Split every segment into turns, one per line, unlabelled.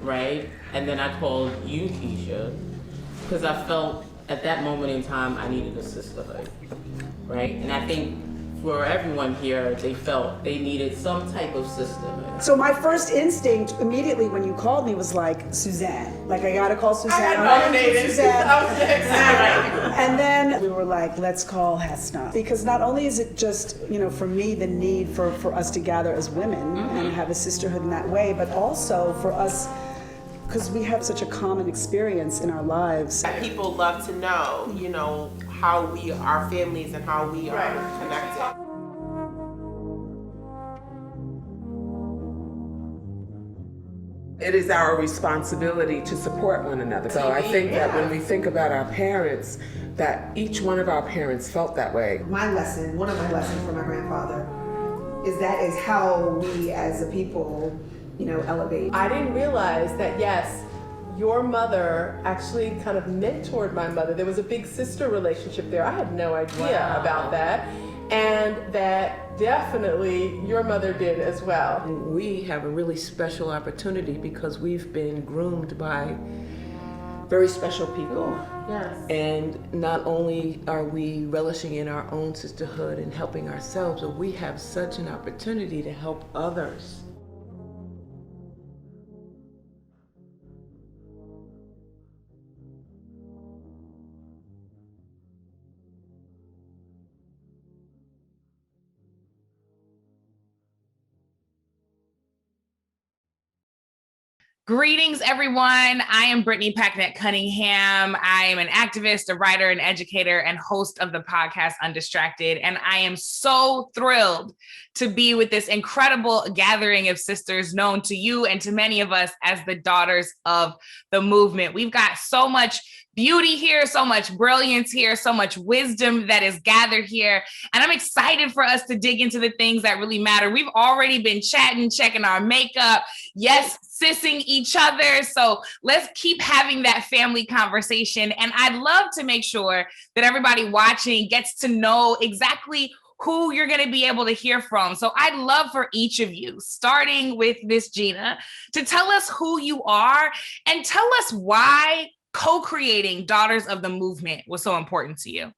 right? And then I called you, Keisha, because I felt at that moment in time I needed a sisterhood, right? And I think for everyone here, they felt they needed some type of sisterhood.
So my first instinct immediately when you called me was like, Suzanne. Like, I gotta call Suzanne. I nominated Suzanne. And then we were like, let's call Hesna. Because not only is it just, for me, the need for us to gather as women and have a sisterhood in that way, but also for us, because we have such a common experience in our lives.
People love to know, how we are families and how we are connected.
It is our responsibility to support one another. So I think that when we think about our parents, that each one of our parents felt that way.
One of my lessons from my grandfather is how we as a people, elevate.
I didn't realize that, yes, your mother actually kind of mentored my mother. There was a big sister relationship there. I had no idea about that. And that definitely your mother did as well.
We have a really special opportunity because we've been groomed by very special people.
Yes.
And not only are we relishing in our own sisterhood and helping ourselves, but we have such an opportunity to help others.
Greetings, everyone. I am Brittany Packnett Cunningham. I am an activist, a writer, an educator, and host of the podcast Undistracted. And I am so thrilled to be with this incredible gathering of sisters known to you and to many of us as the Daughters of the Movement. We've got so much beauty here, so much brilliance here, so much wisdom that is gathered here. And I'm excited for us to dig into the things that really matter. We've already been chatting, checking our makeup, yes, sissing each other. So let's keep having that family conversation. And I'd love to make sure that everybody watching gets to know exactly who you're going to be able to hear from. So I'd love for each of you, starting with Miss Gina, to tell us who you are and tell us why co-creating Daughters of the Movement was so important to you.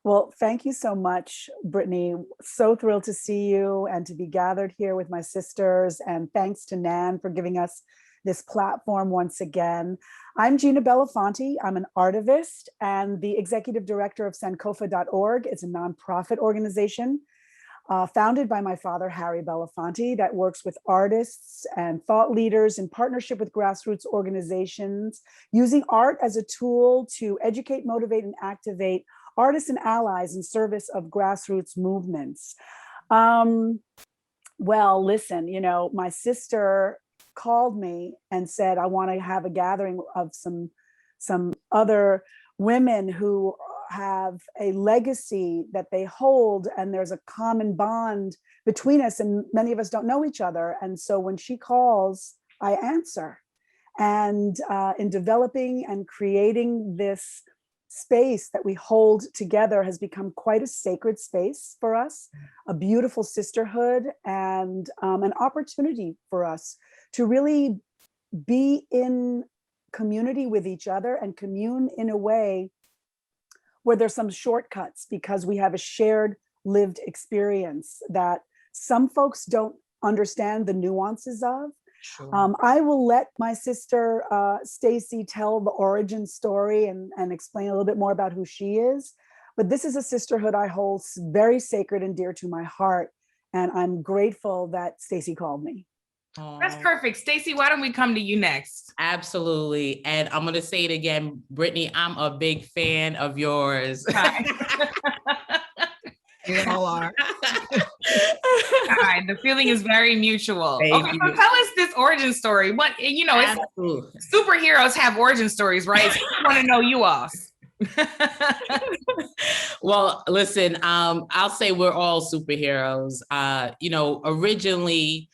Well, thank you so much, Brittany. So thrilled to see you and to be gathered here with my sisters. And thanks to NAN for giving us this platform once again. I'm Gina Belafonte. I'm an artivist and the executive director of Sankofa.org. It's a nonprofit organization founded by my father, Harry Belafonte, that works with artists and thought leaders in partnership with grassroots organizations, using art as a tool to educate, motivate, and activate artists and allies in service of grassroots movements. Well, listen, my sister called me and said, I want to have a gathering of some other women who have a legacy that they hold, and there's a common bond between us, and many of us don't know each other. And so when she calls, I answer. And in developing and creating this space that we hold together has become quite a sacred space for us, a beautiful sisterhood, and an opportunity for us to really be in community with each other and commune in a way where there's some shortcuts, because we have a shared lived experience that some folks don't understand the nuances of. Sure. I will let my sister Stacy tell the origin story and explain a little bit more about who she is. But this is a sisterhood I hold very sacred and dear to my heart. And I'm grateful that Stacy called me.
That's perfect. Stacy, why don't we come to you next?
Absolutely. And I'm going to say it again, Brittany, I'm a big fan of yours.
We all are.
All right, the feeling is very mutual. Okay, so tell us this origin story. What, it's superheroes have origin stories, right? So I want to know you all.
Well, listen, I'll say we're all superheroes. Originally,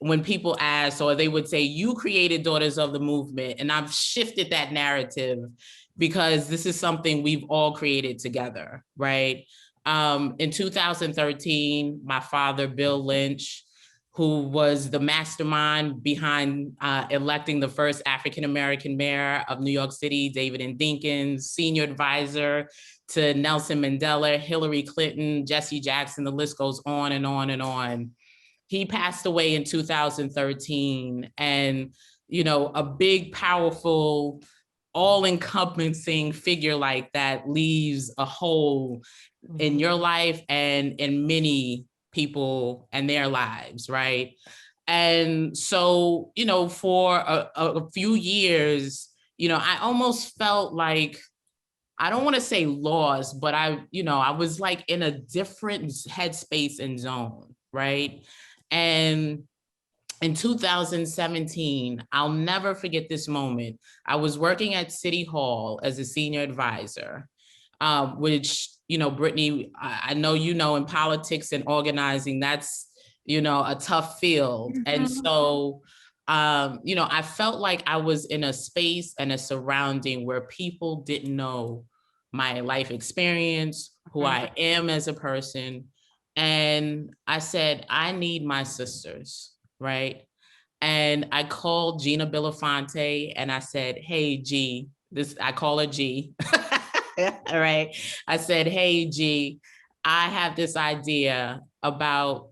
when people ask, or they would say, you created Daughters of the Movement, and I've shifted that narrative because this is something we've all created together, right? In 2013, my father, Bill Lynch, who was the mastermind behind electing the first African-American mayor of New York City, David N. Dinkins, senior advisor to Nelson Mandela, Hillary Clinton, Jesse Jackson, the list goes on and on and on. He passed away in 2013, and a big, powerful, all-encompassing figure like that leaves a hole in your life and in many people and their lives, right? And so, for a few years, I almost felt like, I don't want to say lost, but I was like in a different headspace and zone, right? And in 2017, I'll never forget this moment. I was working at City Hall as a senior advisor, which, Brittany, I know in politics and organizing, that's, a tough field. And so, I felt like I was in a space and a surrounding where people didn't know my life experience, who I am as a person. And I said, I need my sisters, right? And I called Gina Belafonte and I said, hey, G, I call her G. All right. I said, hey, G, I have this idea about,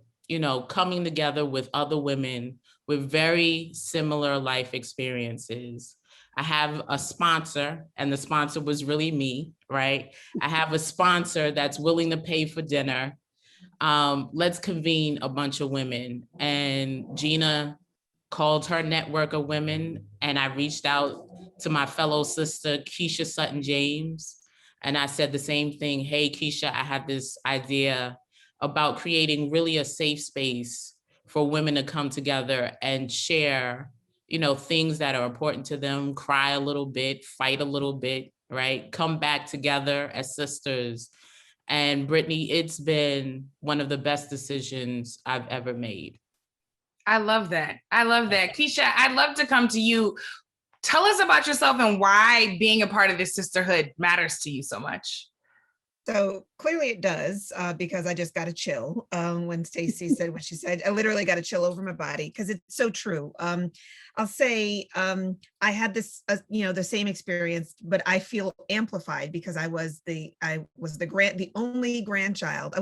coming together with other women with very similar life experiences. I have a sponsor, and the sponsor was really me, right? I have a sponsor that's willing to pay for dinner. Let's convene a bunch of women. And Gina called her network of women, and I reached out to my fellow sister, Keisha Sutton James. And I said the same thing. Hey, Keisha, I have this idea about creating really a safe space for women to come together and share, things that are important to them, cry a little bit, fight a little bit, right? Come back together as sisters. And Brittany, it's been one of the best decisions I've ever made.
I love that. I love that. Keisha, I'd love to come to you. Tell us about yourself and why being a part of this sisterhood matters to you so much.
So clearly it does, because I just got a chill when Stacey said what she said. I literally got a chill over my body because it's so true. I'll say I had this, the same experience, but I feel amplified because I was the only grandchild.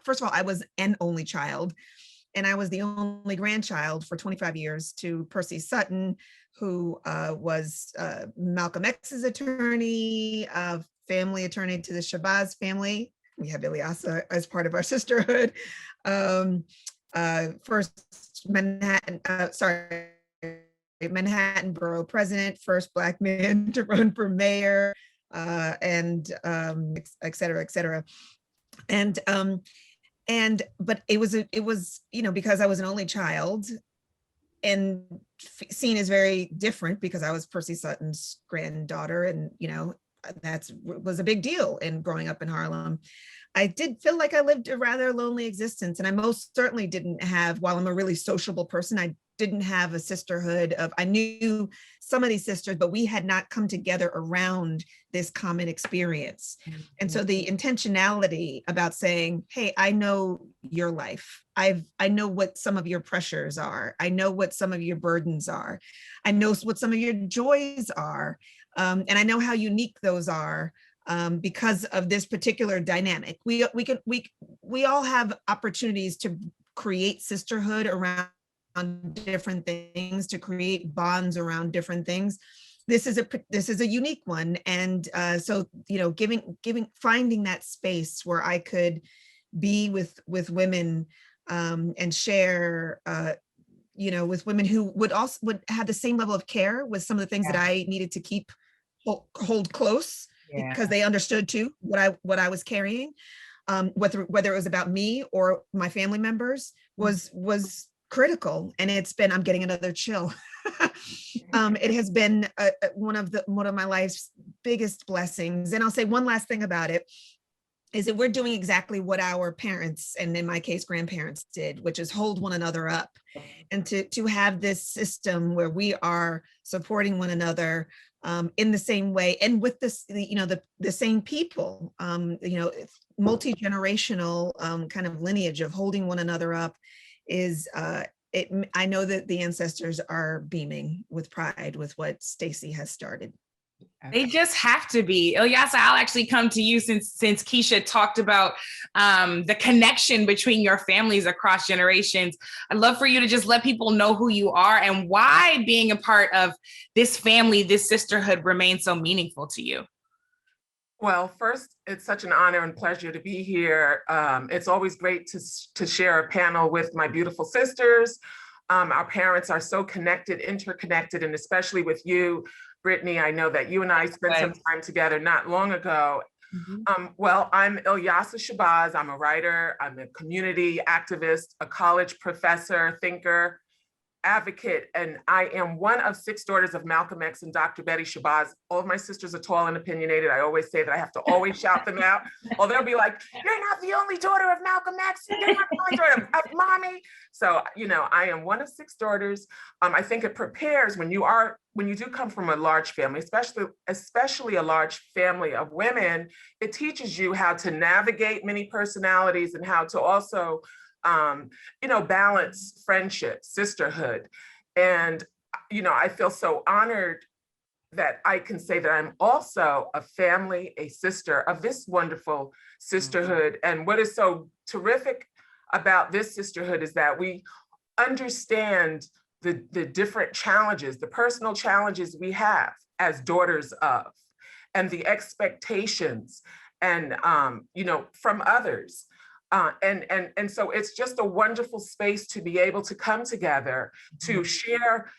First of all, I was an only child, and I was the only grandchild for 25 years to Percy Sutton, who was Malcolm X's attorney, family attorney to the Shabazz family. We have Ilyasa as part of our sisterhood. First Manhattan Borough president, first Black man to run for mayor, and et cetera, et cetera. But it was, because I was an only child and seen as very different because I was Percy Sutton's granddaughter, and that was a big deal in growing up in Harlem. I did feel like I lived a rather lonely existence, and I most certainly didn't have, while I'm a really sociable person, I didn't have a sisterhood I knew some of these sisters, but we had not come together around this common experience. And so the intentionality about saying, hey, I know your life. I know what some of your pressures are. I know what some of your burdens are. I know what some of your joys are. And I know how unique those are because of this particular dynamic. We all have opportunities to create sisterhood around different things, to create bonds around different things. This is a unique one, and so finding that space where I could be with women and share. With women who would have the same level of care with some of the things that I needed to hold close, because they understood too what I was carrying, whether it was about me or my family members was critical. And I'm getting another chill. It has been one of my life's biggest blessings. And I'll say one last thing about it is that we're doing exactly what our parents, and in my case, grandparents did, which is hold one another up, and to have this system where we are supporting one another in the same way, and with this, the same people, multi-generational kind of lineage of holding one another up is I know that the ancestors are beaming with pride with what Stacy has started.
They just have to be. Ilyasa, I'll actually come to you since Keisha talked about the connection between your families across generations. I'd love for you to just let people know who you are and why being a part of this family, this sisterhood remains so meaningful to you.
Well, first, it's such an honor and pleasure to be here. It's always great to share a panel with my beautiful sisters. Our parents are so connected, interconnected, and especially with you, Brittany. I know that you and I spent some time together not long ago. Well, I'm Ilyasa Shabazz. I'm a writer, I'm a community activist, a college professor, thinker, advocate, and I am one of 6 daughters of Malcolm X and Dr. Betty Shabazz. All of my sisters are tall and opinionated. I always say that I have to always shout them out, or they'll be like, "You're not the only daughter of Malcolm X. You're not the only daughter of mommy." So, I am one of 6 daughters. I think it prepares when you do come from a large family, especially a large family of women. It teaches you how to navigate many personalities and how to also balance friendship, sisterhood. And, I feel so honored that I can say that I'm also a family, a sister of this wonderful sisterhood. And what is so terrific about this sisterhood is that we understand the different challenges, the personal challenges we have as daughters of, and the expectations and, from others. And so it's just a wonderful space to be able to come together to share,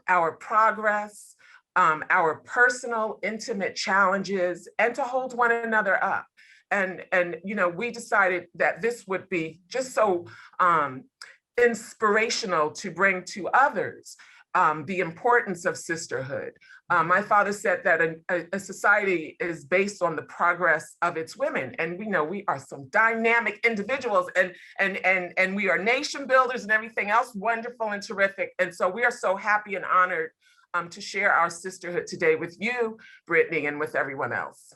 our progress, our personal, intimate challenges, and to hold one another up. And we decided that this would be just so inspirational to bring to others the importance of sisterhood. My father said that a society is based on the progress of its women, and we know we are some dynamic individuals, and we are nation builders and everything else wonderful and terrific. And so we are so happy and honored to share our sisterhood today with you, Brittany, and with everyone else.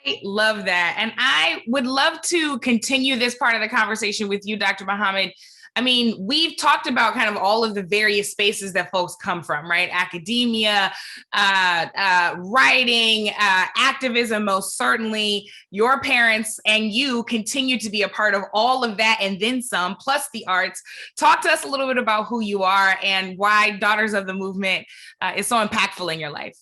I love that. And I would love to continue this part of the conversation with you, Dr. Muhammad. I mean, we've talked about kind of all of the various spaces that folks come from, right? Academia, writing, activism, most certainly. Your parents and you continue to be a part of all of that and then some, plus the arts. Talk to us a little bit about who you are and why Daughters of the Movement is so impactful in your life.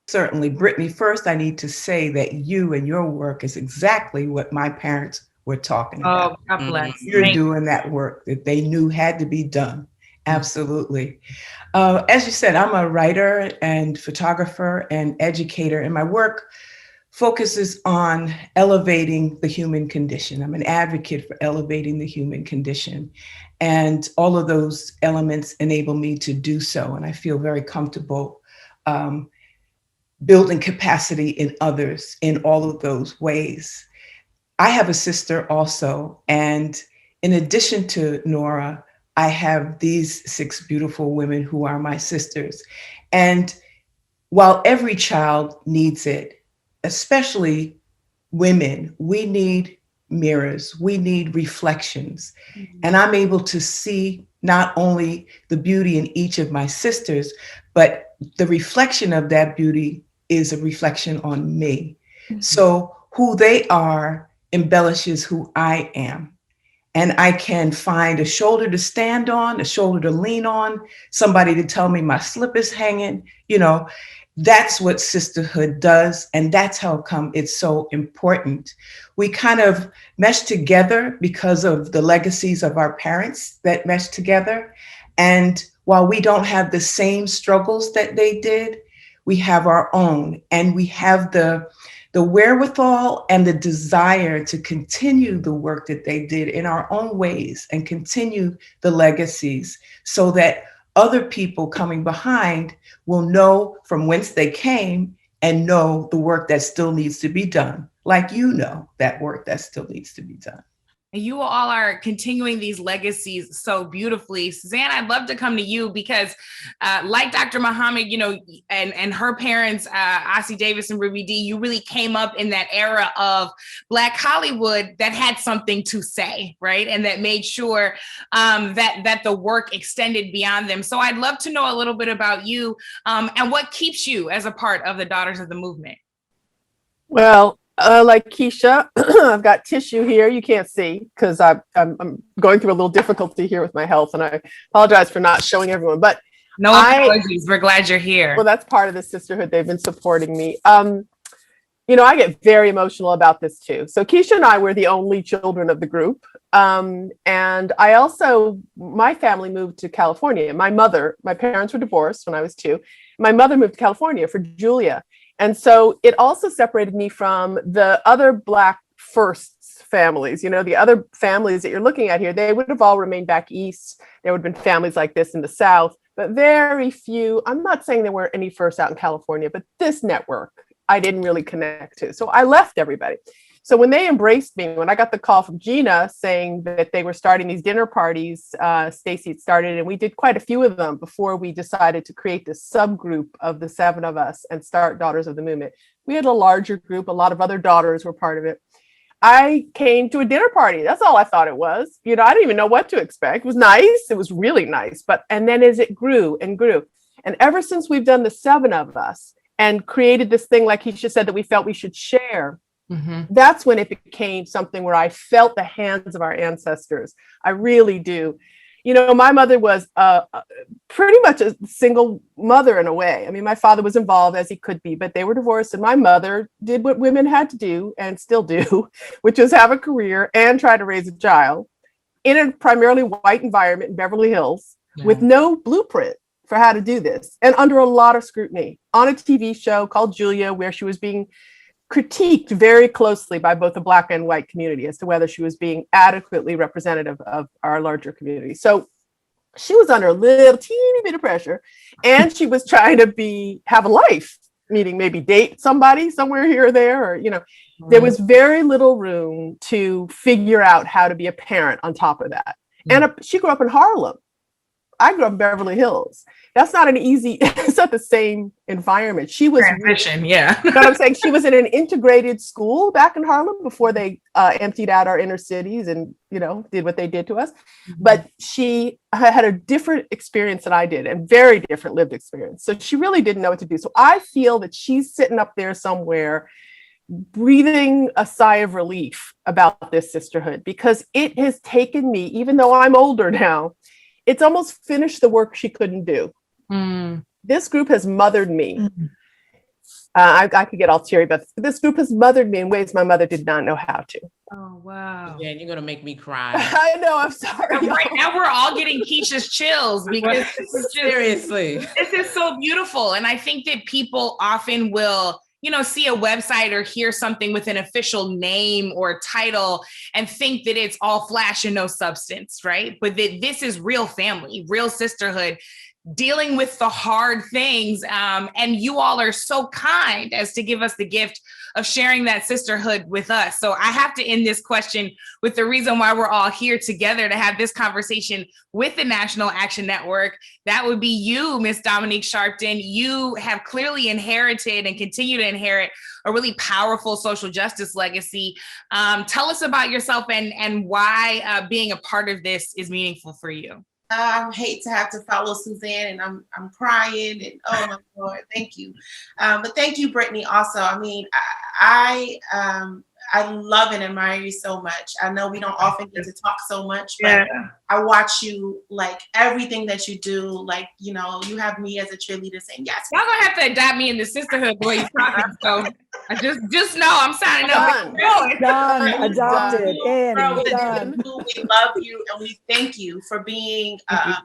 Certainly. Brittany, first I need to say that you and your work is exactly what my parents were talking about.
Oh, God bless.
You're doing that work that they knew had to be done. Absolutely. As you said, I'm a writer and photographer and educator, and my work focuses on elevating the human condition. I'm an advocate for elevating the human condition. And all of those elements enable me to do so. And I feel very comfortable building capacity in others in all of those ways. I have a sister also, and in addition to Nora, I have these 6 beautiful women who are my sisters. And while every child needs it, especially women, we need mirrors, we need reflections. And I'm able to see not only the beauty in each of my sisters, but the reflection of that beauty is a reflection on me. So who they are embellishes who I am. And I can find a shoulder to stand on, a shoulder to lean on, somebody to tell me my slip is hanging. That's what sisterhood does. And that's how come it's so important. We kind of mesh together because of the legacies of our parents that mesh together. And while we don't have the same struggles that they did, we have our own, and we have the wherewithal and the desire to continue the work that they did in our own ways and continue the legacies so that other people coming behind will know from whence they came and know the work that still needs to be done, like that work that still needs to be done.
You all are continuing these legacies so beautifully. Suzanne, I'd love to come to you because like Dr. Muhammad, you know, and her parents, Ossie Davis and Ruby Dee, you really came up in that era of Black Hollywood that had something to say, right? And that made sure that the work extended beyond them. So I'd love to know a little bit about you and what keeps you as a part of the Daughters of the Movement.
Well, like Keisha, I've got tissue here. You can't see because I'm going through a little difficulty here with my health, and I apologize for not showing everyone. But
no apologies. We're glad you're here.
Well, that's part of the sisterhood. They've been supporting me. You know, I get very emotional about this too. So Keisha and I were the only children of the group. And I also, my family moved to California. My parents were divorced when I was 2. My mother moved to California for Julia. And so it also separated me from the other Black firsts families. You know, the other families that you're looking at here, they would have all remained back east. There would have been families like this in the South, but very few. I'm not saying there weren't any firsts out in California, but this network I didn't really connect to. So I left everybody. So when they embraced me, when I got the call from Gina saying that they were starting these dinner parties, Stacy started, and we did quite a few of them before we decided to create this subgroup of the 7 of us and start Daughters of the Movement. We had a larger group. A lot of other daughters were part of it. I came to a dinner party. That's all I thought it was. You know, I didn't even know what to expect. It was nice. It was really nice. And then as it grew and grew, and ever since we've done the 7 of us and created this thing, like Keisha said, that we felt we should share, that's when it became something where I felt the hands of our ancestors. I really do. You know, my mother was pretty much a single mother in a way. I mean, my father was involved as he could be, but they were divorced. And my mother did what women had to do and still do, which is have a career and try to raise a child in a primarily white environment in Beverly Hills with no blueprint for how to do this. And under a lot of scrutiny on a TV show called Julia, where she was being critiqued very closely by both the Black and white community as to whether she was being adequately representative of our larger community. So she was under a little teeny bit of pressure, and she was trying to have a life, meaning maybe date somebody somewhere here or there, or, you know, there was very little room to figure out how to be a parent on top of that. And she grew up in Harlem. I grew up in Beverly Hills. That's not an easy, it's not the same environment. She was
transition, yeah.
You know what I'm saying? She was in an integrated school back in Harlem before they emptied out our inner cities and, you know, did what they did to us. But she had a different experience than I did, and very different lived experience. So she really didn't know what to do. So I feel that she's sitting up there somewhere breathing a sigh of relief about this sisterhood, because it has taken me, even though I'm older now, it's almost finished the work she couldn't do. This group has mothered me. I could get all teary, but this group has mothered me in ways my mother did not know how to.
Oh, wow.
Yeah, you're gonna make me cry.
I know, I'm sorry.
Right now we're all getting Keisha's chills because this is
Seriously.
This is so beautiful. And I think that people often will, you know, see a website or hear something with an official name or title and think that it's all flash and no substance, right? But that this is real family, real sisterhood, dealing with the hard things. And you all are so kind as to give us the gift of sharing that sisterhood with us. So I have to end this question with the reason why we're all here together to have this conversation with the National Action Network. That would be you, Miss Dominique Sharpton. You have clearly inherited and continue to inherit a really powerful social justice legacy. Tell us about yourself and why being a part of this is meaningful for you.
I hate to have to follow Suzanne, and I'm crying, and oh my Lord, thank you. But thank you, Brittany, also. I mean, I love and admire you so much. I know we don't often get to talk so much, but I watch you, like, everything that you do. Like, you know, you have me as a cheerleader saying, yes.
Y'all gonna have to adopt me in the sisterhood the way you're talking. So I just know I'm signing up.
Done. Adopted. Done.
We love you, and we thank you for being,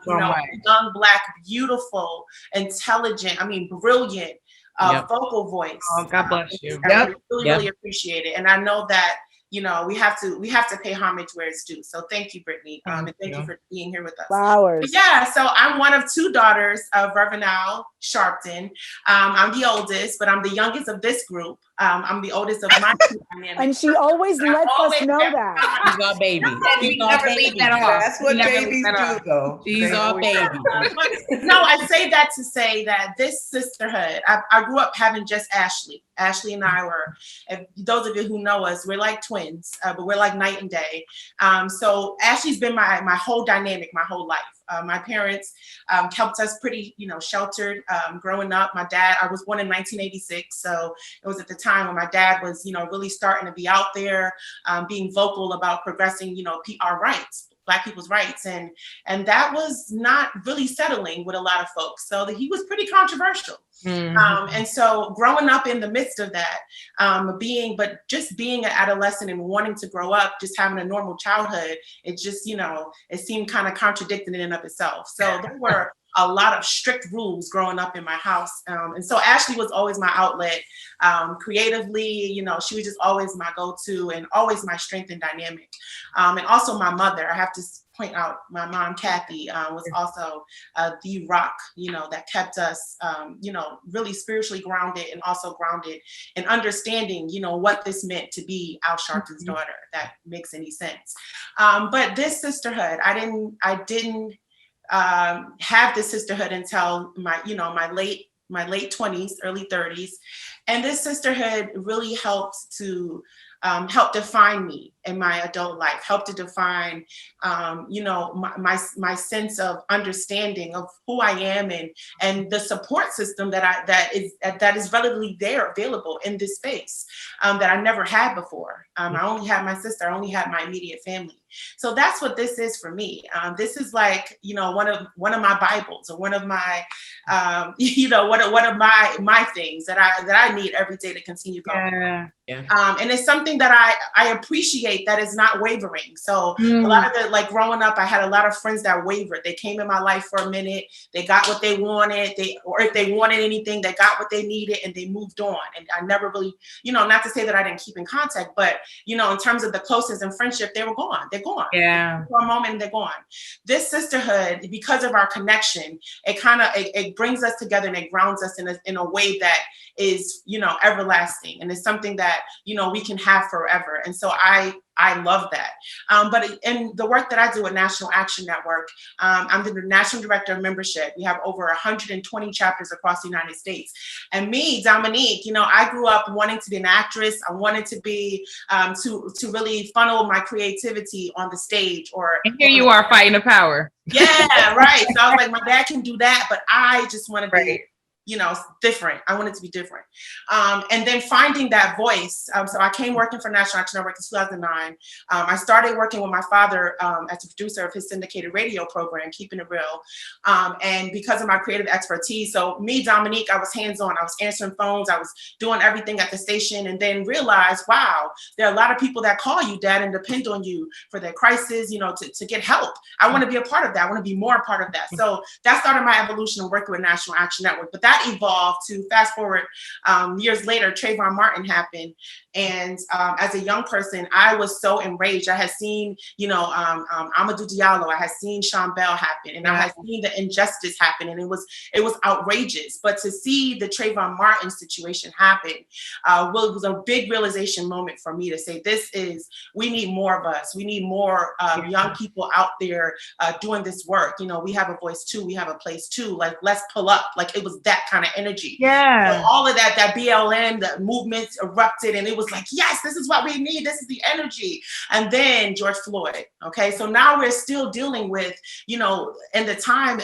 young, Black, beautiful, intelligent, brilliant, vocal voice.
Oh, God bless you.
I really appreciate it. And I know that, you know, we have to pay homage where it's due. So thank you, Brittany. And thank you for being here with us.
Flowers.
But yeah, so I'm one of 2 daughters of Reverend Al Sharpton. I'm the oldest, but I'm the youngest of this group. I'm the oldest of my two dynamics.
And she always lets us know that.
She's our baby.
We
She's our
never leave
baby.
that off.
That's what
We never leave
babies
that
do,
off.
though.
She's
They
our
always-
baby.
No, I say that to say that this sisterhood, I grew up having just Ashley. Ashley and I were, if those of you who know us, we're like twins, but we're like night and day. So Ashley's been my whole dynamic, my whole life. My parents helped us pretty, sheltered growing up. My dad, I was born in 1986. So it was at the time when my dad was, really starting to be out there, being vocal about progressing, our rights, Black people's rights. And that was not really settling with a lot of folks. So he was pretty controversial.
Mhm.
And so growing up in the midst of that, being an adolescent and wanting to grow up, just having a normal childhood, it just, it seemed kind of contradicting in and of itself. So there were a lot of strict rules growing up in my house. And so Ashley was always my outlet creatively, she was just always my go-to and always my strength and dynamic. And also my mother, I have to point out, my mom, Kathy, was also the rock, that kept us, really spiritually grounded and also grounded in understanding, what this meant to be Al Sharpton's daughter, if that makes any sense. But this sisterhood, I didn't have this sisterhood until my late 20s, early 30s. And this sisterhood really helped to help define me in my adult life, help to define, my sense of understanding of who I am and the support system that is relatively available in this space that I never had before. I only had my sister, I only had my immediate family. So that's what this is for me. This is like, one of my Bibles, or one of my, one of my things that I need every day to continue going.
Yeah.
And it's something that I appreciate that is not wavering. So a lot of it, like growing up, I had a lot of friends that wavered. They came in my life for a minute, they got what they wanted, or if they wanted anything, they got what they needed and they moved on. And I never really, not to say that I didn't keep in contact, but, in terms of the closest and friendship, they were gone. They're gone.
Yeah.
For a moment, they're gone. This sisterhood, because of our connection, it brings us together and it grounds us in a way that is, everlasting. And it's something that, we can have forever. And so I love that. But in the work that I do at National Action Network, I'm the National Director of Membership. We have over 120 chapters across the United States. And me, Dominique, I grew up wanting to be an actress. I wanted to be, to really funnel my creativity on the stage.
And here you are fighting the power.
Yeah, right. So I was like, my dad can do that, but I just want to be, different. I want it to be different. And then finding that voice. So I came working for National Action Network in 2009. I started working with my father as a producer of his syndicated radio program, Keeping It Real. And because of my creative expertise, so me, Dominique, I was hands-on. I was answering phones. I was doing everything at the station, and then realized, wow, there are a lot of people that call you, Dad, and depend on you for their crisis, to get help. I want to be a part of that. I want to be more a part of that. So that started my evolution of working with National Action Network. But that evolved to fast forward years later, Trayvon Martin happened. And as a young person, I was so enraged. I had seen, Amadou Diallo, I had seen Sean Bell happen, and I had seen the injustice happen, and it was outrageous. But to see the Trayvon Martin situation happen was a big realization moment for me to say, we need more of us. We need more young people out there doing this work. We have a voice too. We have a place too. Like, let's pull up. Like, it was that kind of energy.
Yeah.
So all of that BLM, the movement erupted, and it was like, yes, this is what we need. This is the energy. And then George Floyd. Okay. So now we're still dealing with, in the time,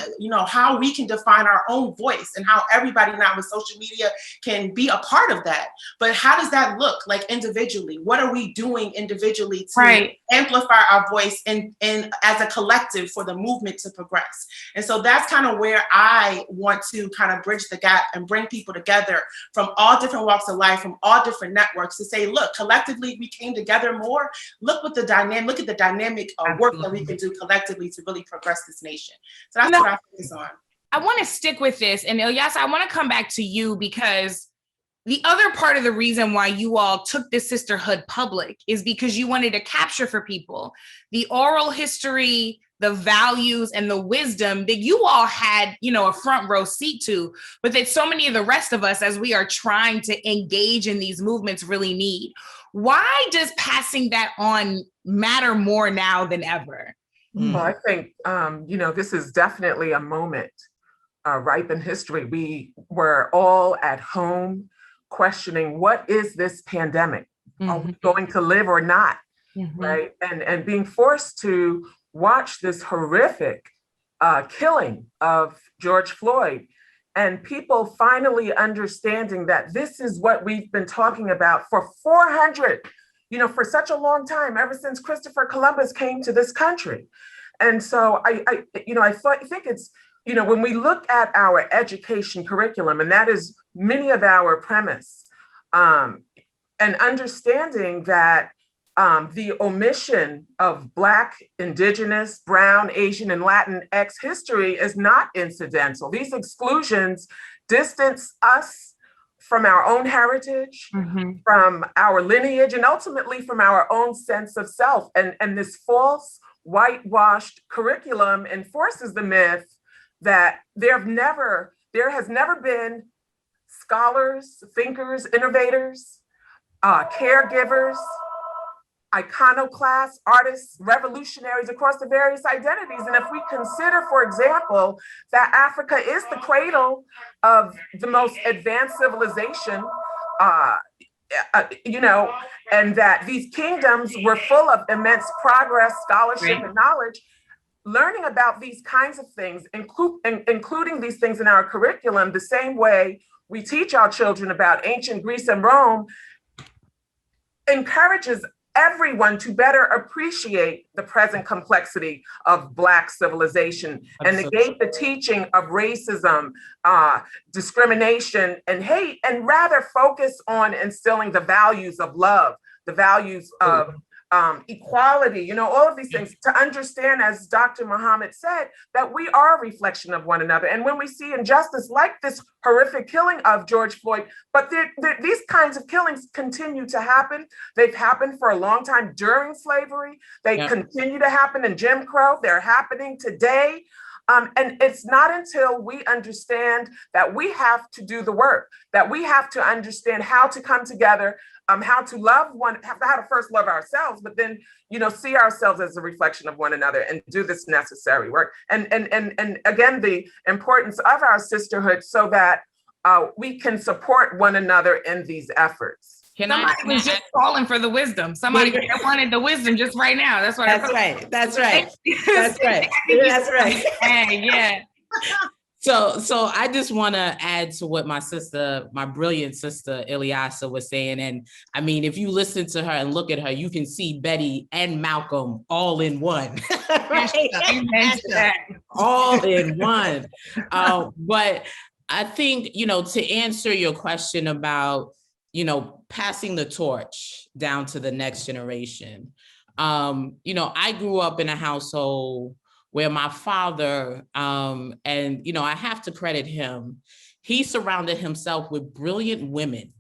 how we can define our own voice and how everybody now with social media can be a part of that. But how does that look like individually? What are we doing individually to amplify our voice and as a collective for the movement to progress? And so that's kind of where I want to kind of bridge the gap and bring people together from all different walks of life, from all different networks, to say, look, collectively we came together more. Look at the dynamic work that we can do collectively to really progress this nation. So that's what I focus on.
I want to stick with this, and Ilyasah, I want to come back to you, because the other part of the reason why you all took this sisterhood public is because you wanted to capture for people the oral history, the values and the wisdom that you all had, you know, a front row seat to, but that so many of the rest of us, as we are trying to engage in these movements, really need. Why does passing that on matter more now than ever?
Well, I think, you know, this is definitely a moment ripe in history. We were all at home questioning, what is this pandemic? Are we going to live or not? Right? And being forced to watch this horrific killing of George Floyd, and people finally understanding that this is what we've been talking about for 400, you know, for such a long time, ever since Christopher Columbus came to this country. And so I think it's, you know, when we look at our education curriculum, and that is many of our premise, and understanding that the omission of Black, Indigenous, Brown, Asian, and Latinx history is not incidental. These exclusions distance us from our own heritage, from our lineage, and ultimately from our own sense of self. And this false, whitewashed curriculum enforces the myth that there has never been scholars, thinkers, innovators, caregivers, iconoclasts, artists, revolutionaries across the various identities. And if we consider, for example, that Africa is the cradle of the most advanced civilization, you know, and that these kingdoms were full of immense progress, scholarship, and knowledge, learning about these kinds of things, including these things in our curriculum, the same way we teach our children about ancient Greece and Rome, encourages everyone to better appreciate the present complexity of Black civilization and negate the teaching of racism, discrimination, and hate, and rather focus on instilling the values of love, the values of equality, you know, all of these things, to understand, as Dr. Muhammad said, that we are a reflection of one another. And when we see injustice like this horrific killing of George Floyd, but these kinds of killings continue to happen. They've happened for a long time during slavery. They continue to happen in Jim Crow. They're happening today. And it's not until we understand that we have to do the work, that we have to understand how to come together, how to love how to first love ourselves, but then, you know, see ourselves as a reflection of one another and do this necessary work. And again, the importance of our sisterhood so that we can support one another in these efforts.
Somebody was just calling for the wisdom. Somebody wanted the wisdom just right now. That's what.
That's right. That's right. That's right. That's right.
Yeah.
So I just want to add to what my sister, my brilliant sister Ilyasa was saying. And I mean, if you listen to her and look at her, you can see Betty and Malcolm all in one. Right? All in one. But I think, you know, to answer your question about, you know, passing the torch down to the next generation. You know, I grew up in a household where my father, and, you know, I have to credit him, he surrounded himself with brilliant women,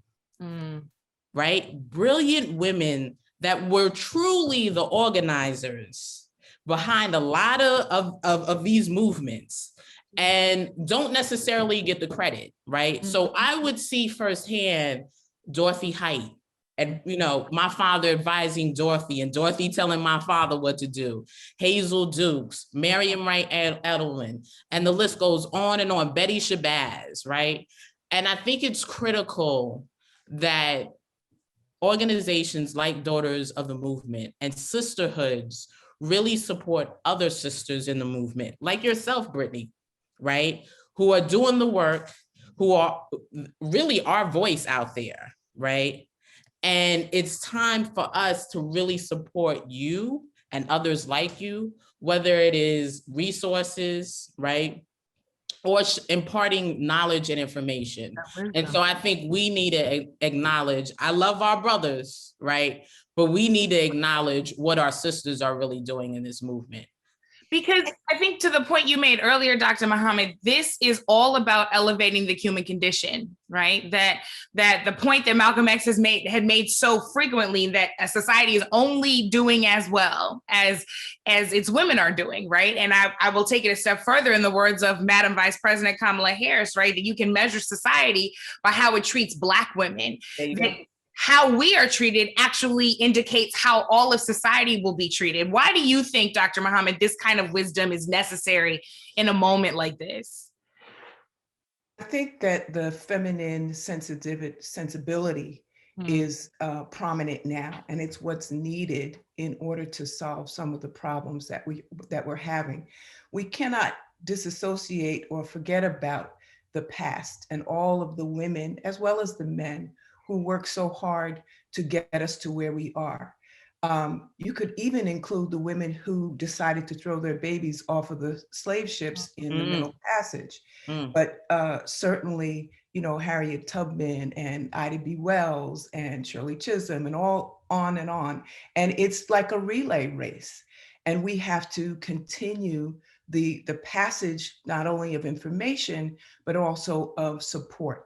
right? Brilliant women that were truly the organizers behind a lot of these movements and don't necessarily get the credit, right? So I would see firsthand Dorothy Height, and, you know, my father advising Dorothy and Dorothy telling my father what to do. Hazel Dukes, Miriam Wright Edelman, and the list goes on and on. Betty Shabazz, right? And I think it's critical that organizations like Daughters of the Movement and sisterhoods really support other sisters in the movement, like yourself, Brittany, right? Who are doing the work, who are really our voice out there, right? And it's time for us to really support you and others like you, whether it is resources, right? Or imparting knowledge and information. And so I think we need to acknowledge, I love our brothers, right? But we need to acknowledge what our sisters are really doing in this movement.
Because I think to the point you made earlier, Dr. Muhammad, this is all about elevating the human condition, right? That the point that Malcolm X had made so frequently, that a society is only doing as well as its women are doing, right? And I will take it a step further in the words of Madam Vice President Kamala Harris, right? That you can measure society by how it treats Black women.
There you go.
How we are treated actually indicates how all of society will be treated. Why do you think, Dr. Muhammad, this kind of wisdom is necessary in a moment like this?
I think that the feminine sensibility is prominent now, and it's what's needed in order to solve some of the problems that we're having. We cannot disassociate or forget about the past and all of the women as well as the men who work so hard to get us to where we are. You could even include the women who decided to throw their babies off of the slave ships in the Middle Passage. But certainly, Harriet Tubman and Ida B. Wells and Shirley Chisholm and all on and on. And it's like a relay race. And we have to continue the passage, not only of information, but also of support.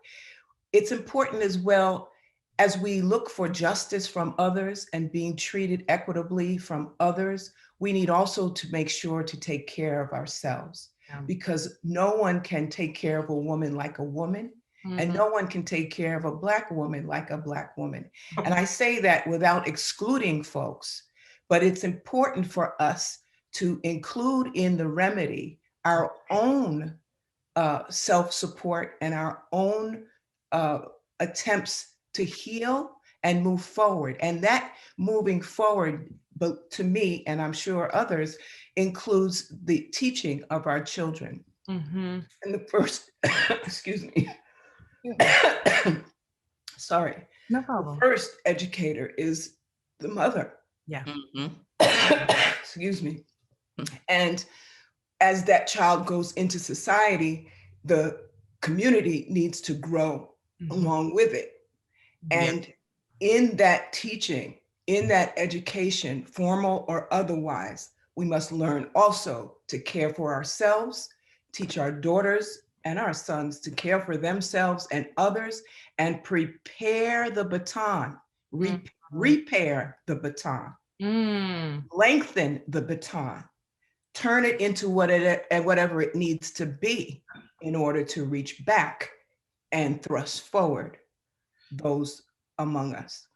It's important as well, as we look for justice from others and being treated equitably from others, we need also to make sure to take care of ourselves, because no one can take care of a woman like a woman, and no one can take care of a Black woman like a Black woman. And I say that without excluding folks, but it's important for us to include in the remedy our own self-support and our own attempts to heal and move forward. And that moving forward, but to me, and I'm sure others, includes the teaching of our children. And the first, excuse me, sorry.
No problem.
The first educator is the mother.
Yeah.
Excuse me. And as that child goes into society, the community needs to grow along with it. And in that teaching, in that education, formal or otherwise, we must learn also to care for ourselves, teach our daughters and our sons to care for themselves and others, and prepare the baton, repair the baton, lengthen the baton, turn it into whatever it needs to be in order to reach back and thrust forward those among us.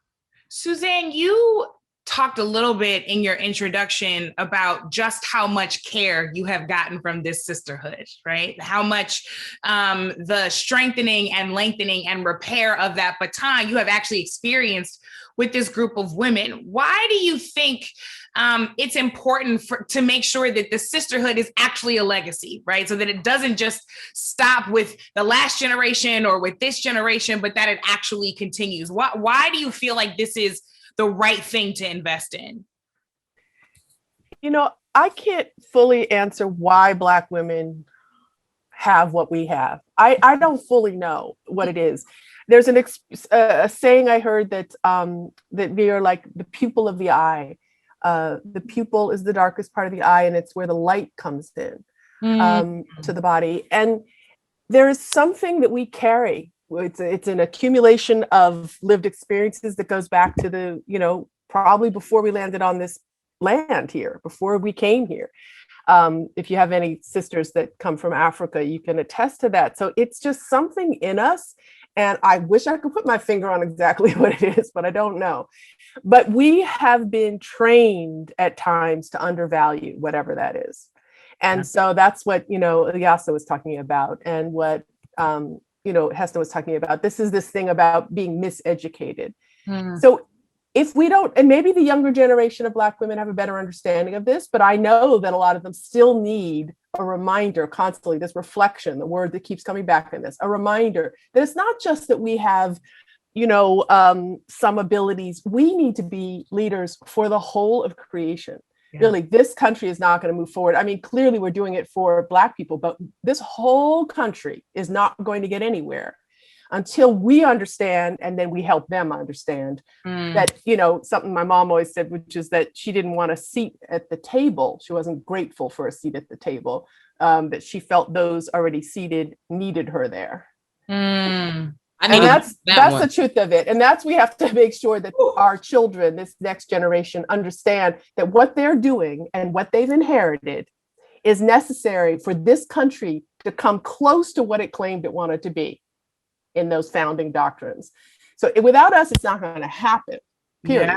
Suzanne, you talked a little bit in your introduction about just how much care you have gotten from this sisterhood, right? How much the strengthening and lengthening and repair of that baton you have actually experienced with this group of women. Why do you think it's important to make sure that the sisterhood is actually a legacy, right? So that it doesn't just stop with the last generation or with this generation, but that it actually continues. Why do you feel like this is the right thing to invest in?
I can't fully answer why Black women have what we have. I don't fully know what it is. There's a saying I heard that we are like the pupil of the eye. The pupil is the darkest part of the eye, and it's where the light comes in to the body. And there is something that we carry. It's an accumulation of lived experiences that goes back to probably before we landed on this land here, before we came here. If you have any sisters that come from Africa, you can attest to that. So it's just something in us. And I wish I could put my finger on exactly what it is, but I don't know. But we have been trained at times to undervalue whatever that is. And so that's what, Ilyasa was talking about, and what, Hester was talking about. This is this thing about being miseducated. So if we don't, and maybe the younger generation of Black women have a better understanding of this, but I know that a lot of them still need a reminder constantly, this reflection, the word that keeps coming back in this, a reminder that it's not just that we have, some abilities. We need to be leaders for the whole of creation. Really, this country is not going to move forward. I mean, clearly we're doing it for Black people, but this whole country is not going to get anywhere until we understand, and then we help them understand that, you know, something my mom always said, which is that she didn't want a seat at the table. She wasn't grateful for a seat at the table, that she felt those already seated needed her there. And that's the truth of it. And that's, we have to make sure that our children, this next generation, understand that what they're doing and what they've inherited is necessary for this country to come close to what it claimed it wanted to be in those founding doctrines. So without us, it's not going to happen, period.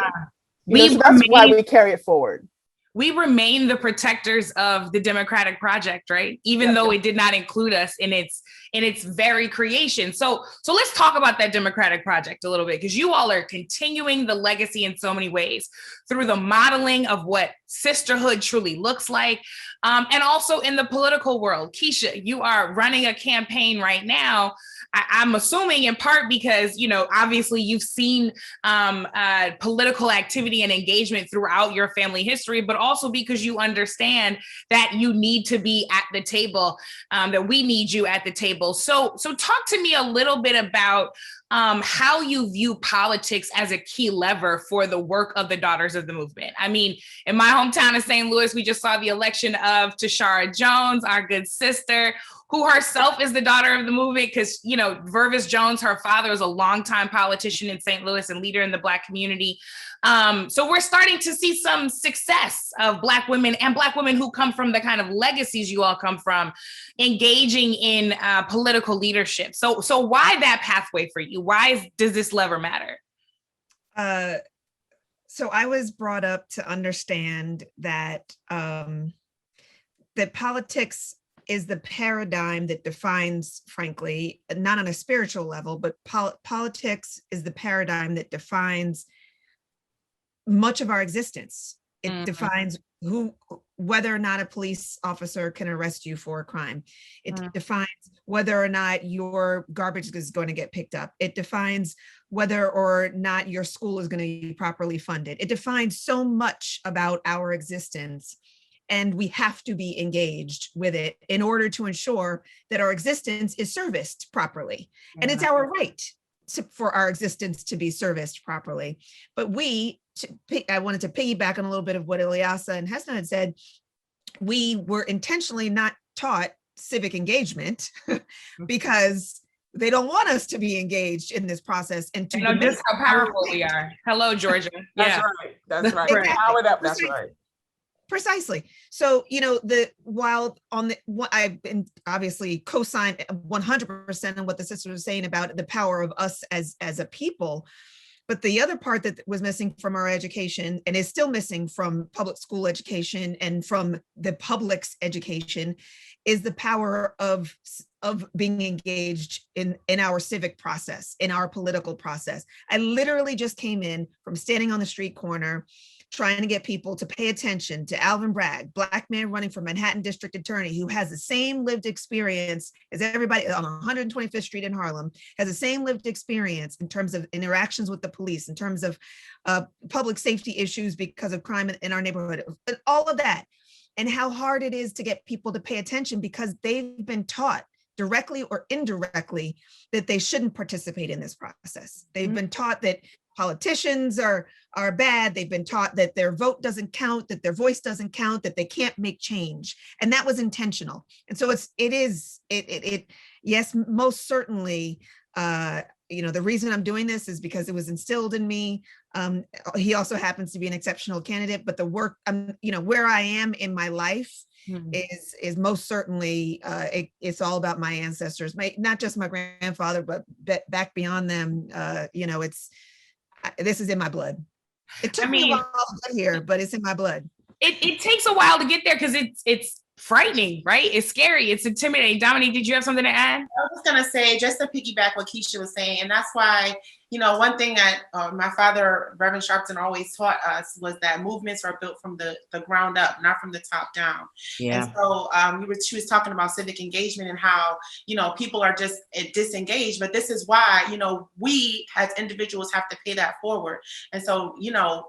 Yeah. So that's why we carry it forward.
We remain the protectors of the democratic project, right? Even though it did not include us in its very creation. So let's talk about that democratic project a little bit, because you all are continuing the legacy in so many ways through the modeling of what sisterhood truly looks like, and also in the political world. Keisha, you are running a campaign right now. I'm assuming in part because, you know, obviously you've seen political activity and engagement throughout your family history, but also because you understand that you need to be at the table, that we need you at the table. So talk to me a little bit about how you view politics as a key lever for the work of the Daughters of the Movement. I mean, in my hometown of St. Louis, we just saw the election of Tashara Jones, our good sister, who herself is the daughter of the movement, because, you know, Vervis Jones, her father, was a longtime politician in St. Louis and leader in the Black community. So we're starting to see some success of Black women and Black women who come from the kind of legacies you all come from, engaging in political leadership. So why that pathway for you? Why does this lever matter?
So I was brought up to understand that that politics is the paradigm that defines, frankly, not on a spiritual level, but politics is the paradigm that defines much of our existence. It defines whether or not a police officer can arrest you for a crime. It defines whether or not your garbage is going to get picked up. It defines whether or not your school is going to be properly funded. It defines so much about our existence. And we have to be engaged with it in order to ensure that our existence is serviced properly. And it's our right for our existence to be serviced properly. But I wanted to piggyback on a little bit of what Ilyasa and Hesna had said. We were intentionally not taught civic engagement because they don't want us to be engaged in this process. And to
know just how powerful we are. Hello, Georgia.
That's right. That's right.
Exactly.
Powered up. That's right.
Precisely. So, you know, I've been obviously co-signed 100% on what the sisters were saying about the power of us as a people. But the other part that was missing from our education, and is still missing from public school education and from the public's education, is the power of being engaged in our civic process, in our political process. I literally just came in from standing on the street corner trying to get people to pay attention to Alvin Bragg, Black man running for Manhattan District Attorney, who has the same lived experience as everybody on 125th Street in Harlem, has the same lived experience in terms of interactions with the police, in terms of public safety issues because of crime in our neighborhood, all of that. And how hard it is to get people to pay attention because they've been taught directly or indirectly that they shouldn't participate in this process. They've been taught that politicians are bad. They've been taught that their vote doesn't count, that their voice doesn't count, that they can't make change. And that was intentional. And so yes, most certainly, you know, the reason I'm doing this is because it was instilled in me. He also happens to be an exceptional candidate, but the work, you know, where I am in my life is most certainly, it's all about my ancestors, not just my grandfather, but back beyond them. You know, this is in my blood. It took me a while to get here, but it's in my blood.
It takes a while to get there because it's frightening, right? It's scary. It's intimidating. Dominique, did you have something to add?
I was going to say, just to piggyback what Keisha was saying, and that's why one thing that my father, Reverend Sharpton, always taught us was that movements are built from the ground up, not from the top down.
Yeah.
And so she was talking about civic engagement and how, people are just disengaged, but this is why, we as individuals have to pay that forward. And so,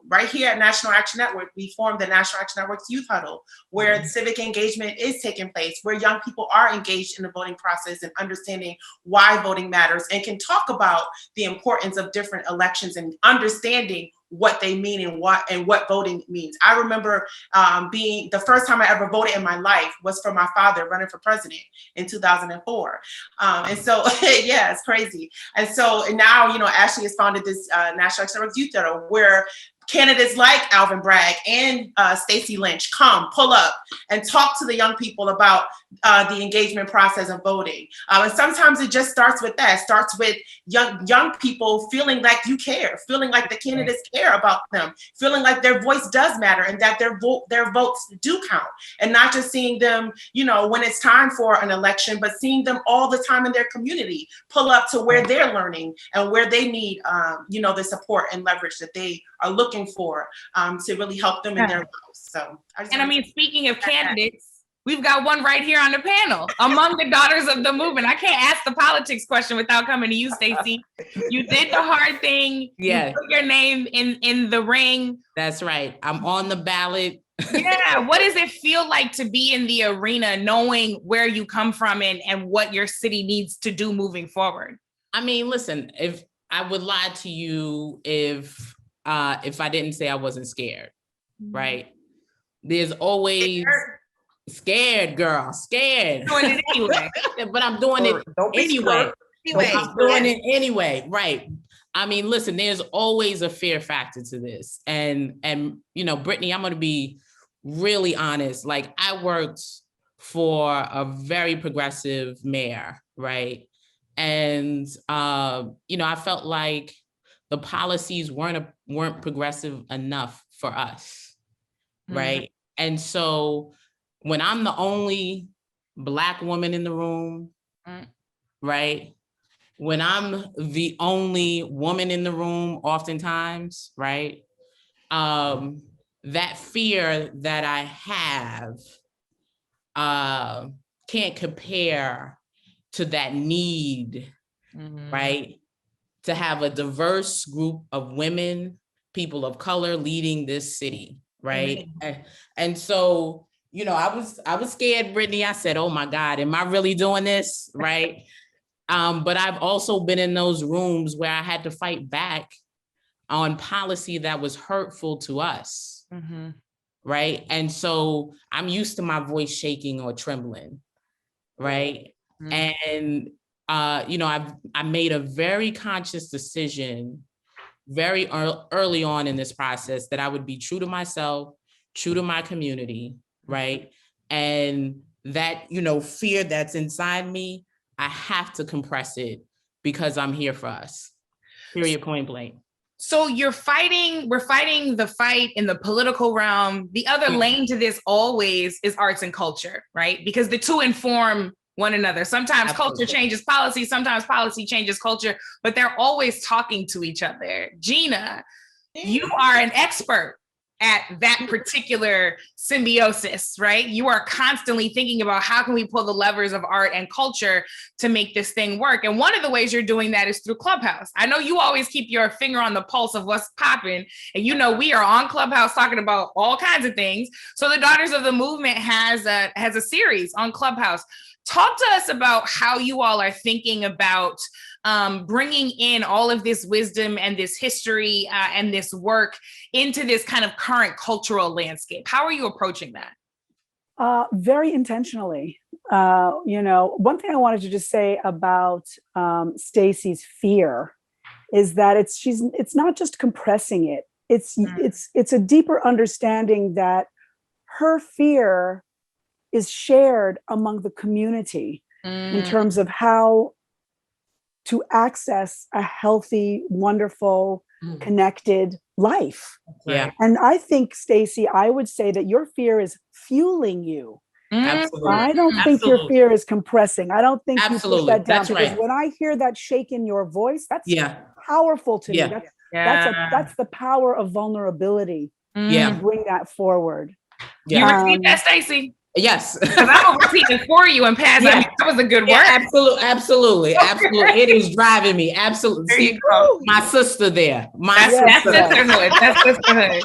right here at National Action Network, we formed the National Action Network's Youth Huddle, where civic engagement is taking place, where young people are engaged in the voting process and understanding why voting matters and can talk about the importance of different elections and understanding what they mean and what voting means. I remember being the first time I ever voted in my life was for my father running for president in 2004. And so, yeah, it's crazy. And so now, Ashley has founded this National Action Network Youth Huddle, where candidates like Alvin Bragg and Stacey Lynch come, pull up, and talk to the young people about the engagement process of voting. And sometimes it just starts with that. It starts with young people feeling like you care, feeling like the candidates care about them, feeling like their voice does matter and that their votes do count, and not just seeing them, when it's time for an election, but seeing them all the time in their community, pull up to where they're learning and where they need, the support and leverage that they are looking for to really help them in their lives. So,
speaking of candidates, we've got one right here on the panel among the daughters of the movement. I can't ask the politics question without coming to you, Stacey. You did the hard thing.
Yeah.
You put your name in the ring.
That's right. I'm on the ballot.
Yeah. What does it feel like to be in the arena, knowing where you come from and what your city needs to do moving forward?
I mean, listen, if I would lie to you if I didn't say I wasn't scared, right? There's always scared, girl, scared.
Doing it anyway.
But I'm doing it anyway. I'm doing it anyway, right? I mean, listen, there's always a fear factor to this. And Brittany, I'm going to be really honest. Like, I worked for a very progressive mayor, right? And, I felt like the policies weren't progressive enough for us, right? Mm-hmm. And so when I'm the only Black woman in the room, right? When I'm the only woman in the room, oftentimes, right? That fear that I have can't compare to that need, right? To have a diverse group of women, people of color leading this city, right? And so, I was scared, Brittany. I said, oh my God, am I really doing this, right? But I've also been in those rooms where I had to fight back on policy that was hurtful to us, right? And so I'm used to my voice shaking or trembling, right? And I made a very conscious decision very early on in this process that I would be true to myself, true to my community, right? And that, fear that's inside me, I have to compress it because I'm here for us. Period, point blank.
So we're fighting the fight in the political realm. The other lane to this always is arts and culture, right? Because the two inform one another. Sometimes culture changes policy, sometimes policy changes culture, but they're always talking to each other. Gina, you are an expert at that particular symbiosis, right? You are constantly thinking about how can we pull the levers of art and culture to make this thing work. And one of the ways you're doing that is through Clubhouse. I know you always keep your finger on the pulse of what's popping. And we are on Clubhouse talking about all kinds of things. So the Daughters of the Movement has a series on Clubhouse. Talk to us about how you all are thinking about bringing in all of this wisdom and this history and this work into this kind of current cultural landscape. How are you approaching that?
Very intentionally. One thing I wanted to just say about Stacey's fear is that it's not just compressing it. It's a deeper understanding that her fear is shared among the community in terms of how to access a healthy, wonderful, connected life.
Yeah.
And I think, Stacey, I would say that your fear is fueling you.
Absolutely.
I don't think your fear is compressing. I don't think you push that down.
That's
because
right.
when I hear that shake in your voice, that's powerful to me.
Yeah.
That's the power of vulnerability.
Yeah.
To bring that forward.
You received that, Stacey?
Yes.
Because I'm gonna repeat it for you and pass.
Yeah.
I mean, that was a good word.
Absolutely. It is driving me. Absolutely.
There you
See,
go.
my sister there.
That's sisterhood. That's sisterhood.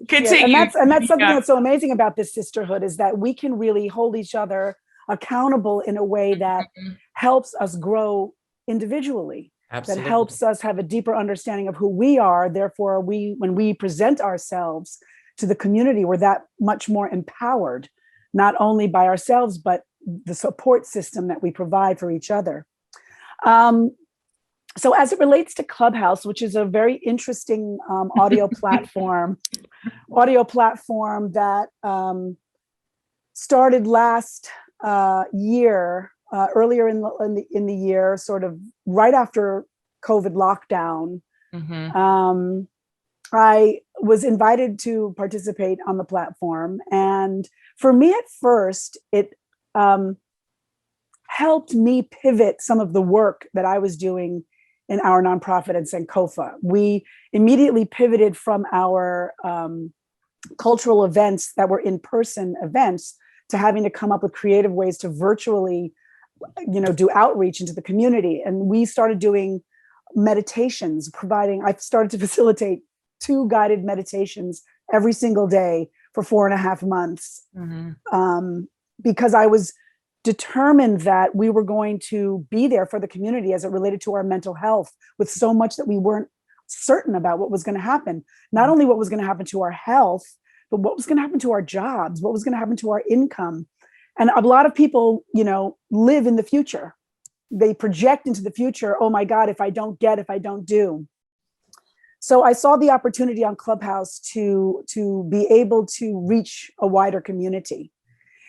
Continue.
And that's something that's so amazing about this sisterhood, is that we can really hold each other accountable in a way that helps us grow individually.
Absolutely.
That helps us have a deeper understanding of who we are. Therefore, when we present ourselves to the community, we're that much more empowered, not only by ourselves, but the support system that we provide for each other. So as it relates to Clubhouse, which is a very interesting audio platform that started last year, earlier in the year, sort of right after COVID lockdown. I was invited to participate on the platform, and for me at first, it helped me pivot some of the work that I was doing in our nonprofit at Sankofa. We immediately pivoted from our cultural events that were in-person events to having to come up with creative ways to virtually, do outreach into the community. And we started doing meditations, I started to facilitate 2 guided meditations every single day for 4.5 months. Because I was determined that we were going to be there for the community as it related to our mental health, with so much that we weren't certain about what was going to happen. Not only what was going to happen to our health, but what was going to happen to our jobs, what was going to happen to our income. And a lot of people, live in the future. They project into the future. Oh my God, if I don't do. So I saw the opportunity on Clubhouse to be able to reach a wider community.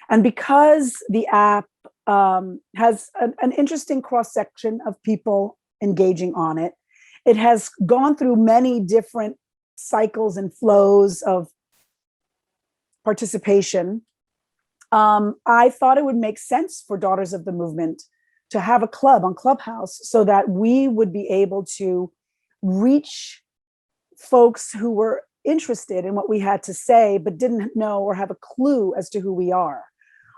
And because the app has an interesting cross-section of people engaging on it, it has gone through many different cycles and flows of participation. I thought it would make sense for Daughters of the Movement to have a club on Clubhouse so that we would be able to reach folks who were interested in what we had to say, but didn't know or have a clue as to who we are.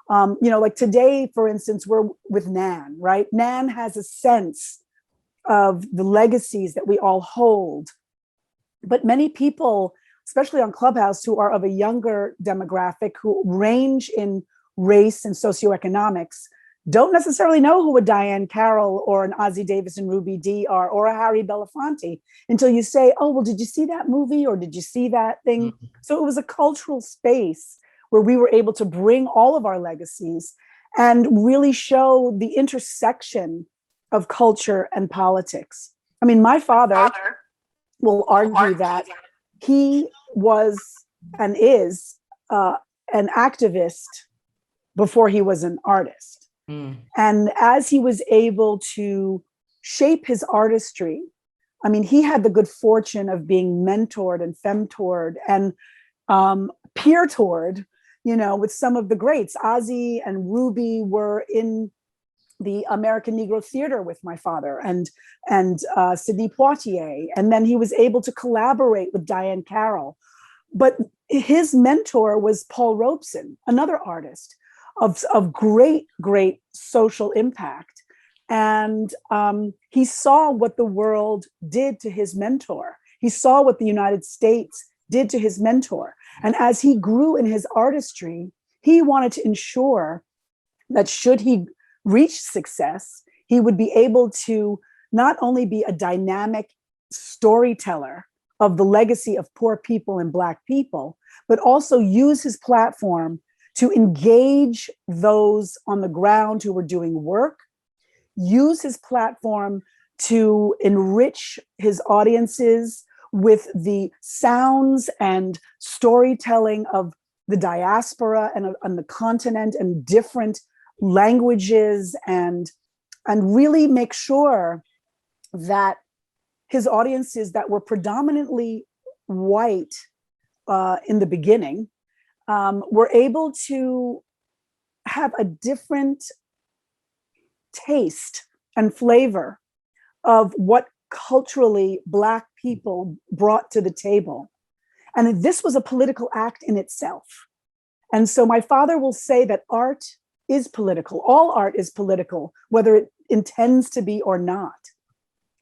Like today, for instance, we're with NAN, right? NAN has a sense of the legacies that we all hold. But many people, especially on Clubhouse, who are of a younger demographic, who range in race and socioeconomics, don't necessarily know who a Diane Carroll or an Ossie Davis and Ruby Dee are, or a Harry Belafonte, until you say, oh, well, did you see that movie? Or did you see that thing? So it was a cultural space where we were able to bring all of our legacies and really show the intersection of culture and politics. I mean, my father will argue that he was and is an activist before he was an artist. And as he was able to shape his artistry, I mean, he had the good fortune of being mentored and femtored and peer-toured, with some of the greats. Ossie and Ruby were in the American Negro Theater with my father and Sidney Poitier. And then he was able to collaborate with Diane Carroll. But his mentor was Paul Robeson, another artist of great, great social impact. And he saw what the world did to his mentor. He saw what the United States did to his mentor. And as he grew in his artistry, he wanted to ensure that should he reach success, he would be able to not only be a dynamic storyteller of the legacy of poor people and Black people, but also use his platform to engage those on the ground who were doing work, use his platform to enrich his audiences with the sounds and storytelling of the diaspora and on the continent and different languages, and really make sure that his audiences that were predominantly white in the beginning were able to have a different taste and flavor of what culturally Black people brought to the table. And this was a political act in itself. And so my father will say that art is political. All art is political, whether it intends to be or not.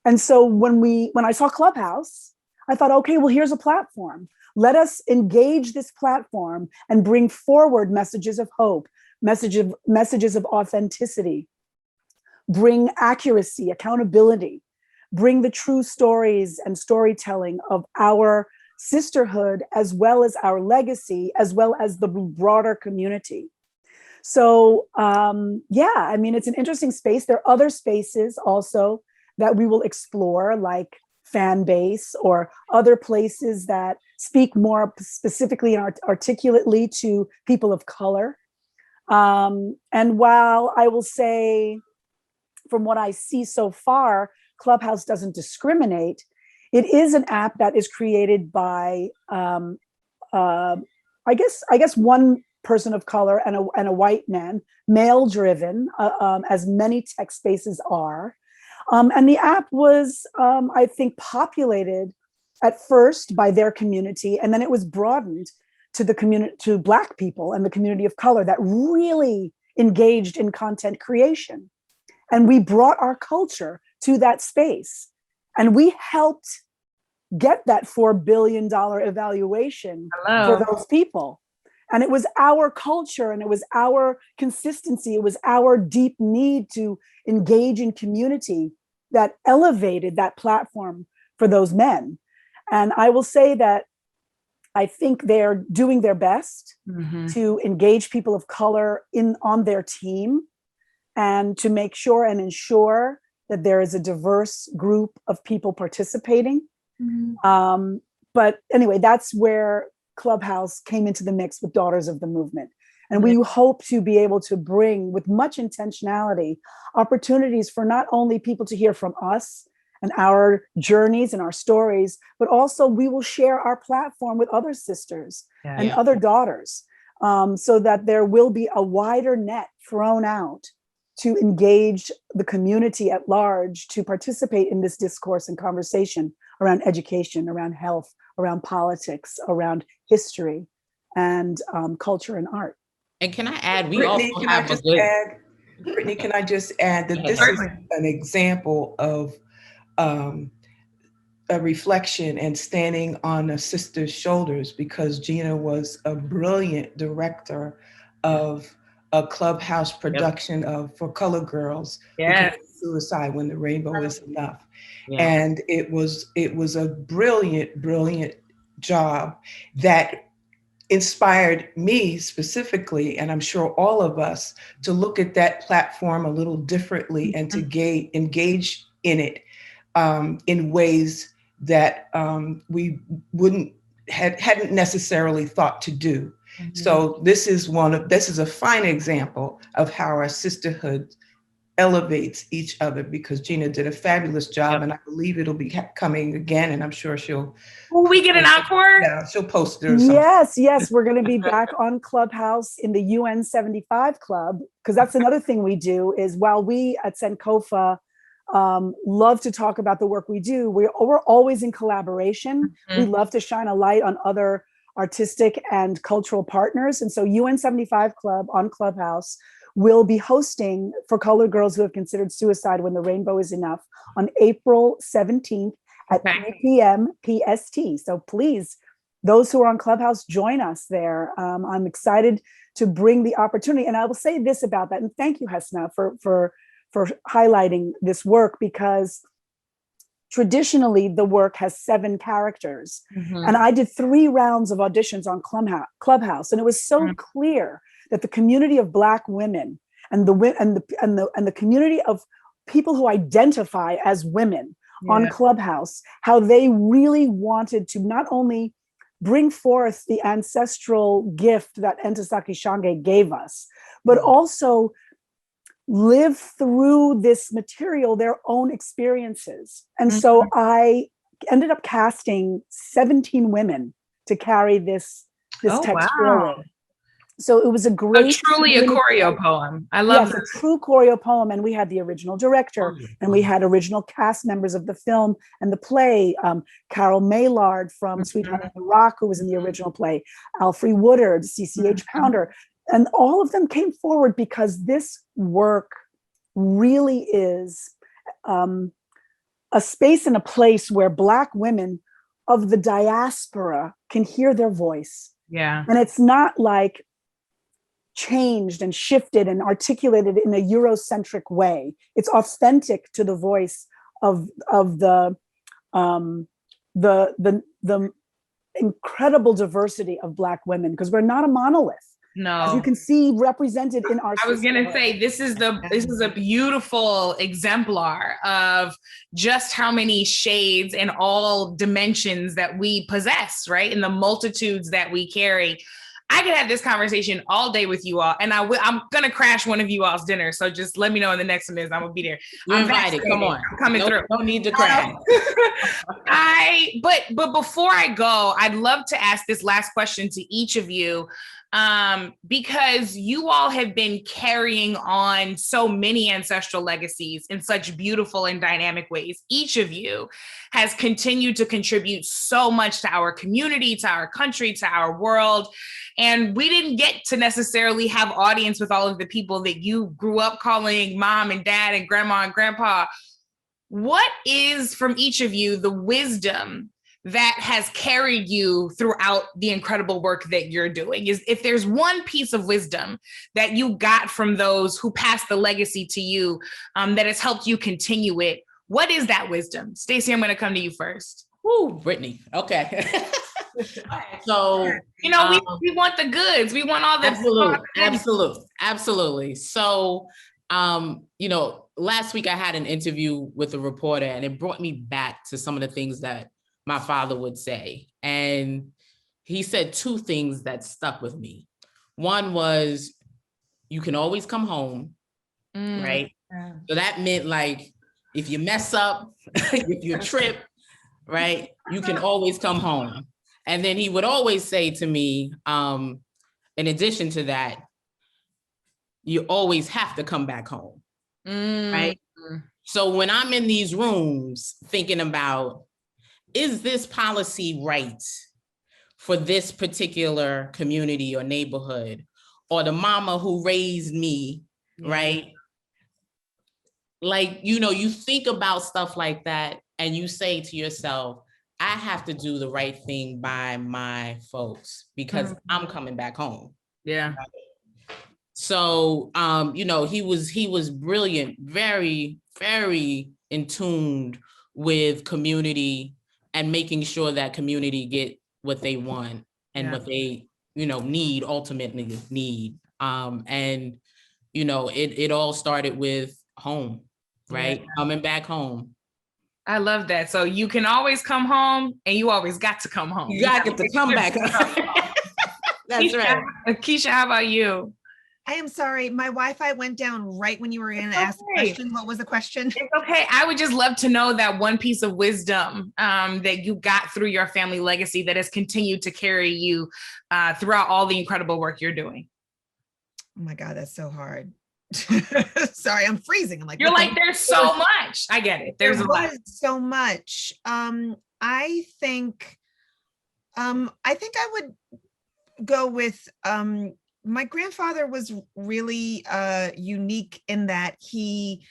And so when I saw Clubhouse, I thought, okay, well, here's a platform. Let us engage this platform and bring forward messages of hope, messages of authenticity, bring accuracy, accountability, bring the true stories and storytelling of our sisterhood, as well as our legacy, as well as the broader community. So I mean, it's an interesting space. There are other spaces also that we will explore, like fan base or other places that speak more specifically and articulately to people of color. And while I will say, from what I see so far, Clubhouse doesn't discriminate, it is an app that is created by, I guess one person of color and a white man, male driven, as many tech spaces are. And the app was, I think, populated at first by their community, and then it was broadened to the community, to Black people and the community of color that really engaged in content creation. And we brought our culture to that space, and we helped get that $4 billion evaluation for those people. And it was our culture, and it was our consistency, it was our deep need to engage in community that elevated that platform for those men. And I will say that I think they're doing their best to engage people of color on their team, and to make sure and ensure that there is a diverse group of people participating. But anyway, that's where Clubhouse came into the mix with Daughters of the Movement. And we hope to be able to bring, with much intentionality, opportunities for not only people to hear from us and our journeys and our stories, but also we will share our platform with other sisters and other daughters, so that there will be a wider net thrown out to engage the community at large, to participate in this discourse and conversation around education, around health, around politics, around history, and culture and art.
And can I add, we
Brittany,
also
can
have
I just
a good.
add, Brittany, can I just add that this is an example of a reflection and standing on a sister's shoulders, because Gina was a brilliant director of a Clubhouse production of For Color Girls, Suicide When the Rainbow Is Enough. And it was a brilliant job that inspired me specifically, and I'm sure all of us, to look at that platform a little differently and to engage in it in ways that we hadn't necessarily thought to do. So this is a fine example of how our sisterhood elevates each other, because Gina did a fabulous job, and I believe it'll be coming again, and I'm sure she'll.
Will we get an encore?
Yeah, she'll post it or something.
Yes, we're going to be back on Clubhouse in the UN 75 Club, because that's another thing we do, is while we at Sankofa love to talk about the work we do, we're always in collaboration. We love to shine a light on other artistic and cultural partners. And so UN 75 Club on Clubhouse will be hosting For Color Girls Who Have Considered Suicide When the Rainbow Is Enough on April 17th at 3 p.m. PST. So please, those who are on Clubhouse, join us there. I'm excited to bring the opportunity. And I will say this about that, and thank you, Hesna, for highlighting this work, because traditionally the work has 7 characters. And I did 3 rounds of auditions on Clubhouse, and it was so clear that the community of Black women and the community of people who identify as women on Clubhouse, how they really wanted to not only bring forth the ancestral gift that Ntozake Shange gave us, but also live through this material their own experiences. And so I ended up casting 17 women to carry this text forward. So it was a great,
truly a choreo poem. I love
yes, a true choreo poem. And we had the original director, and we had original cast members of the film and the play. Carol Maylard from Sweetheart on the Rock, who was in the original play, Alfre Woodard, CCH Pounder, and all of them came forward because this work really is a space and a place where Black women of the diaspora can hear their voice.
Yeah.
And it's not like changed and shifted and articulated in a Eurocentric way. It's authentic to the voice of the incredible diversity of Black women, because we're not a monolith.
No.
As you can see represented in our
I was gonna say, this is a beautiful exemplar of just how many shades and all dimensions that we possess, right? And the multitudes that we carry. I could have this conversation all day with you all, and I'm gonna crash one of you all's dinner. So just let me know when the next one is. I'm gonna be there.
You're invited. Come on.
I'm coming through.
No need to crash.
But before I go, I'd love to ask this last question to each of you, because you all have been carrying on so many ancestral legacies in such beautiful and dynamic ways. Each of you has continued to contribute so much to our community, to our country, to our world. And we didn't get to necessarily have audience with all of the people that you grew up calling mom and dad and grandma and grandpa. What is, from each of you, the wisdom that has carried you throughout the incredible work that you're doing? Is, if there's one piece of wisdom that you got from those who passed the legacy to you, that has helped you continue it, what is that wisdom? Stacey, I'm going to come to you first.
Woo, Brittany. Okay. So,
you know, we want the goods. We want all the
absolutely. So, you know, last week I had an interview with a reporter, and it brought me back to some of the things that my father would say. And he said two things that stuck with me. One was, you can always come home, right? Yeah. So that meant, like, if you mess up, if you trip, right, you can always come home. And then he would always say to me, in addition to that, you always have to come back home, right? So when I'm in these rooms thinking about, is this policy right for this particular community or neighborhood, or the mama who raised me, right? Like, you know, you think about stuff like that and you say to yourself, I have to do the right thing by my folks because I'm coming back home.
Yeah.
So, you know, he was brilliant, very, very in tune with community and making sure that community get what they want and what they, you know, ultimately need. And, you know, it all started with home, right? Coming back home.
I love that. So you can always come home, and you always got to come home.
You got to come back. That's
Keisha,
right.
Keisha, how about you?
I am sorry, my Wi-Fi went down right when you were going to ask the question. What was the question?
It's okay. I would just love to know that one piece of wisdom that you got through your family legacy that has continued to carry you throughout all the incredible work you're doing.
Oh my God, that's so hard. Sorry, I'm freezing. I'm like,
you're like, there's so much. I get it. There's a lot.
So much. I think I would go with my grandfather was really unique in that he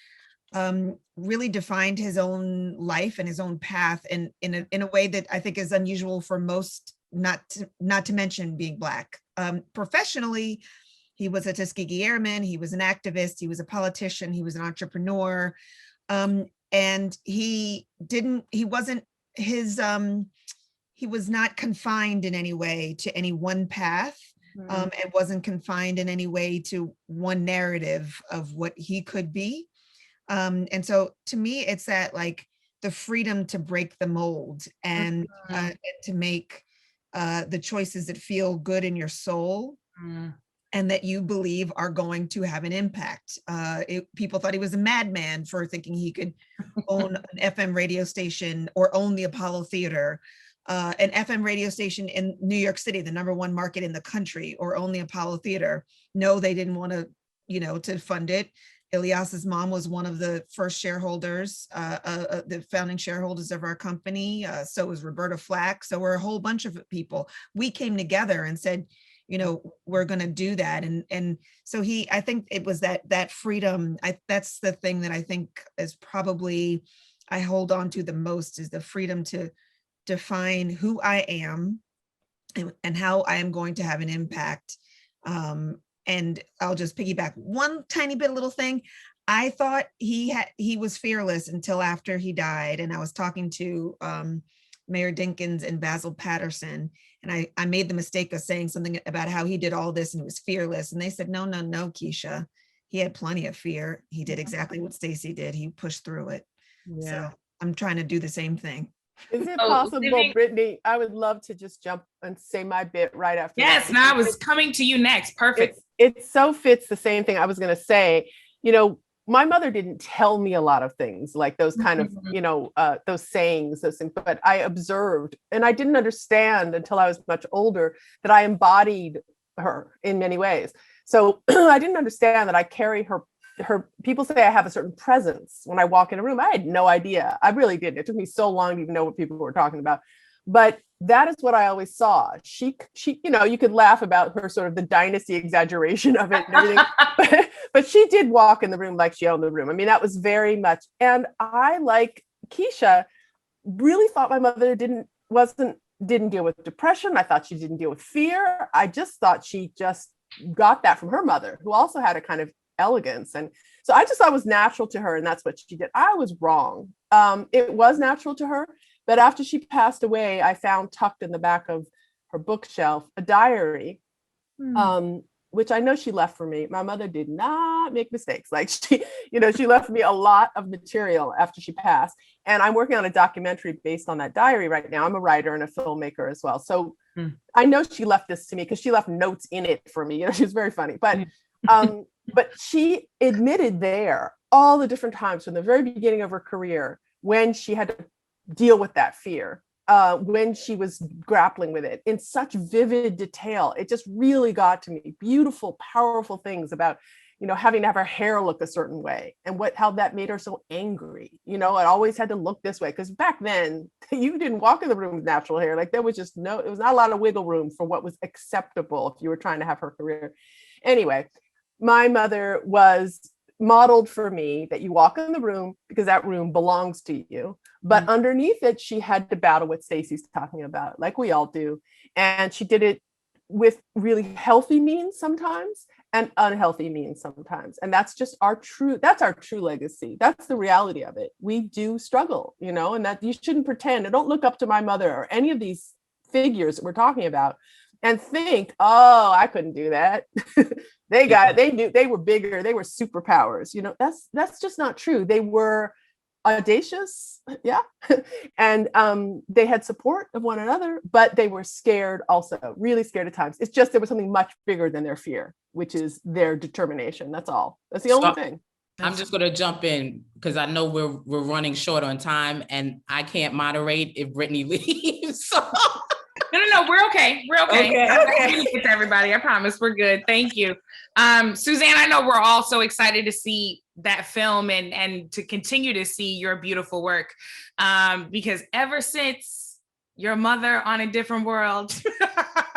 really defined his own life and his own path in a way that I think is unusual for most, not to mention being Black. Professionally, he was a Tuskegee Airman, he was an activist, he was a politician, he was an entrepreneur, and he was not confined in any way to any one path. It wasn't confined in any way to one narrative of what he could be. And so to me, it's that, like, the freedom to break the mold and to make the choices that feel good in your soul and that you believe are going to have an impact. People thought he was a madman for thinking he could own an FM radio station or own the Apollo Theater. an FM radio station in New York City, the #1 market in the country, or only Apollo Theater. No, they didn't want to, to fund it. Ilyas's mom was one of the first shareholders, the founding shareholders of our company. So was Roberta Flack. So we're a whole bunch of people. We came together and said, we're going to do that. And so I think it was that freedom. That's the thing that I think is probably I hold on to the most, is the freedom to define who I am and how I am going to have an impact. And I'll just piggyback one tiny bit, little thing. I thought he was fearless until after he died. And I was talking to Mayor Dinkins and Basil Patterson, and I made the mistake of saying something about how he did all this and he was fearless. And they said, no, Keisha, he had plenty of fear. He did exactly what Stacey did. He pushed through it.
Yeah.
So I'm trying to do the same thing.
Is it possible, Brittany? I would love to just jump and say my bit right after.
Yes,
that.
I was coming to you next. Perfect.
It so fits the same thing I was going to say. My mother didn't tell me a lot of things like those kind of, those sayings, those things, but I observed, and I didn't understand until I was much older that I embodied her in many ways. So I didn't understand that I carry her. People say I have a certain presence when I walk in a room. I had no idea. I really didn't. It took me so long to even know what people were talking about. But that is what I always saw. She, you could laugh about her sort of the dynasty exaggeration of it and everything, but she did walk in the room like she owned the room. I mean, that was very much. And I, like Keisha, really thought my mother didn't deal with depression. I thought she didn't deal with fear. I just thought she just got that from her mother, who also had a kind of elegance. And so I just thought it was natural to her, and that's what she did. I was wrong. It was natural to her, but after she passed away, I found tucked in the back of her bookshelf a diary, which I know she left for me. My mother did not make mistakes. Like she left me a lot of material after she passed. And I'm working on a documentary based on that diary right now. I'm a writer and a filmmaker as well. So I know she left this to me because she left notes in it for me. She's very funny, but she admitted there all the different times from the very beginning of her career when she had to deal with that fear, when she was grappling with it in such vivid detail. It just really got to me. Beautiful, powerful things about, having to have her hair look a certain way and how that made her so angry. It always had to look this way. Because back then, you didn't walk in the room with natural hair. Like there was it was not a lot of wiggle room for what was acceptable if you were trying to have her career. Anyway, my mother was modeled for me that you walk in the room because that room belongs to you. But underneath it, she had to battle what Stacey's talking about, like we all do. And she did it with really healthy means sometimes and unhealthy means sometimes. And that's just our true legacy. That's the reality of it. We do struggle, and that you shouldn't pretend. And don't look up to my mother or any of these figures that we're talking about and think, oh, I couldn't do that. They were bigger. They were superpowers. That's just not true. They were audacious. Yeah. And they had support of one another, but they were scared also, really scared at times. It's just, there was something much bigger than their fear, which is their determination. That's all. That's the only thing.
I'm just going to jump in because I know we're running short on time and I can't moderate if Brittany leaves. So.
No, we're okay. We're okay.
Okay.
It's everybody. I promise we're good. Thank you. Suzanne, I know we're all so excited to see that film and to continue to see your beautiful work. Because ever since your mother on A Different World,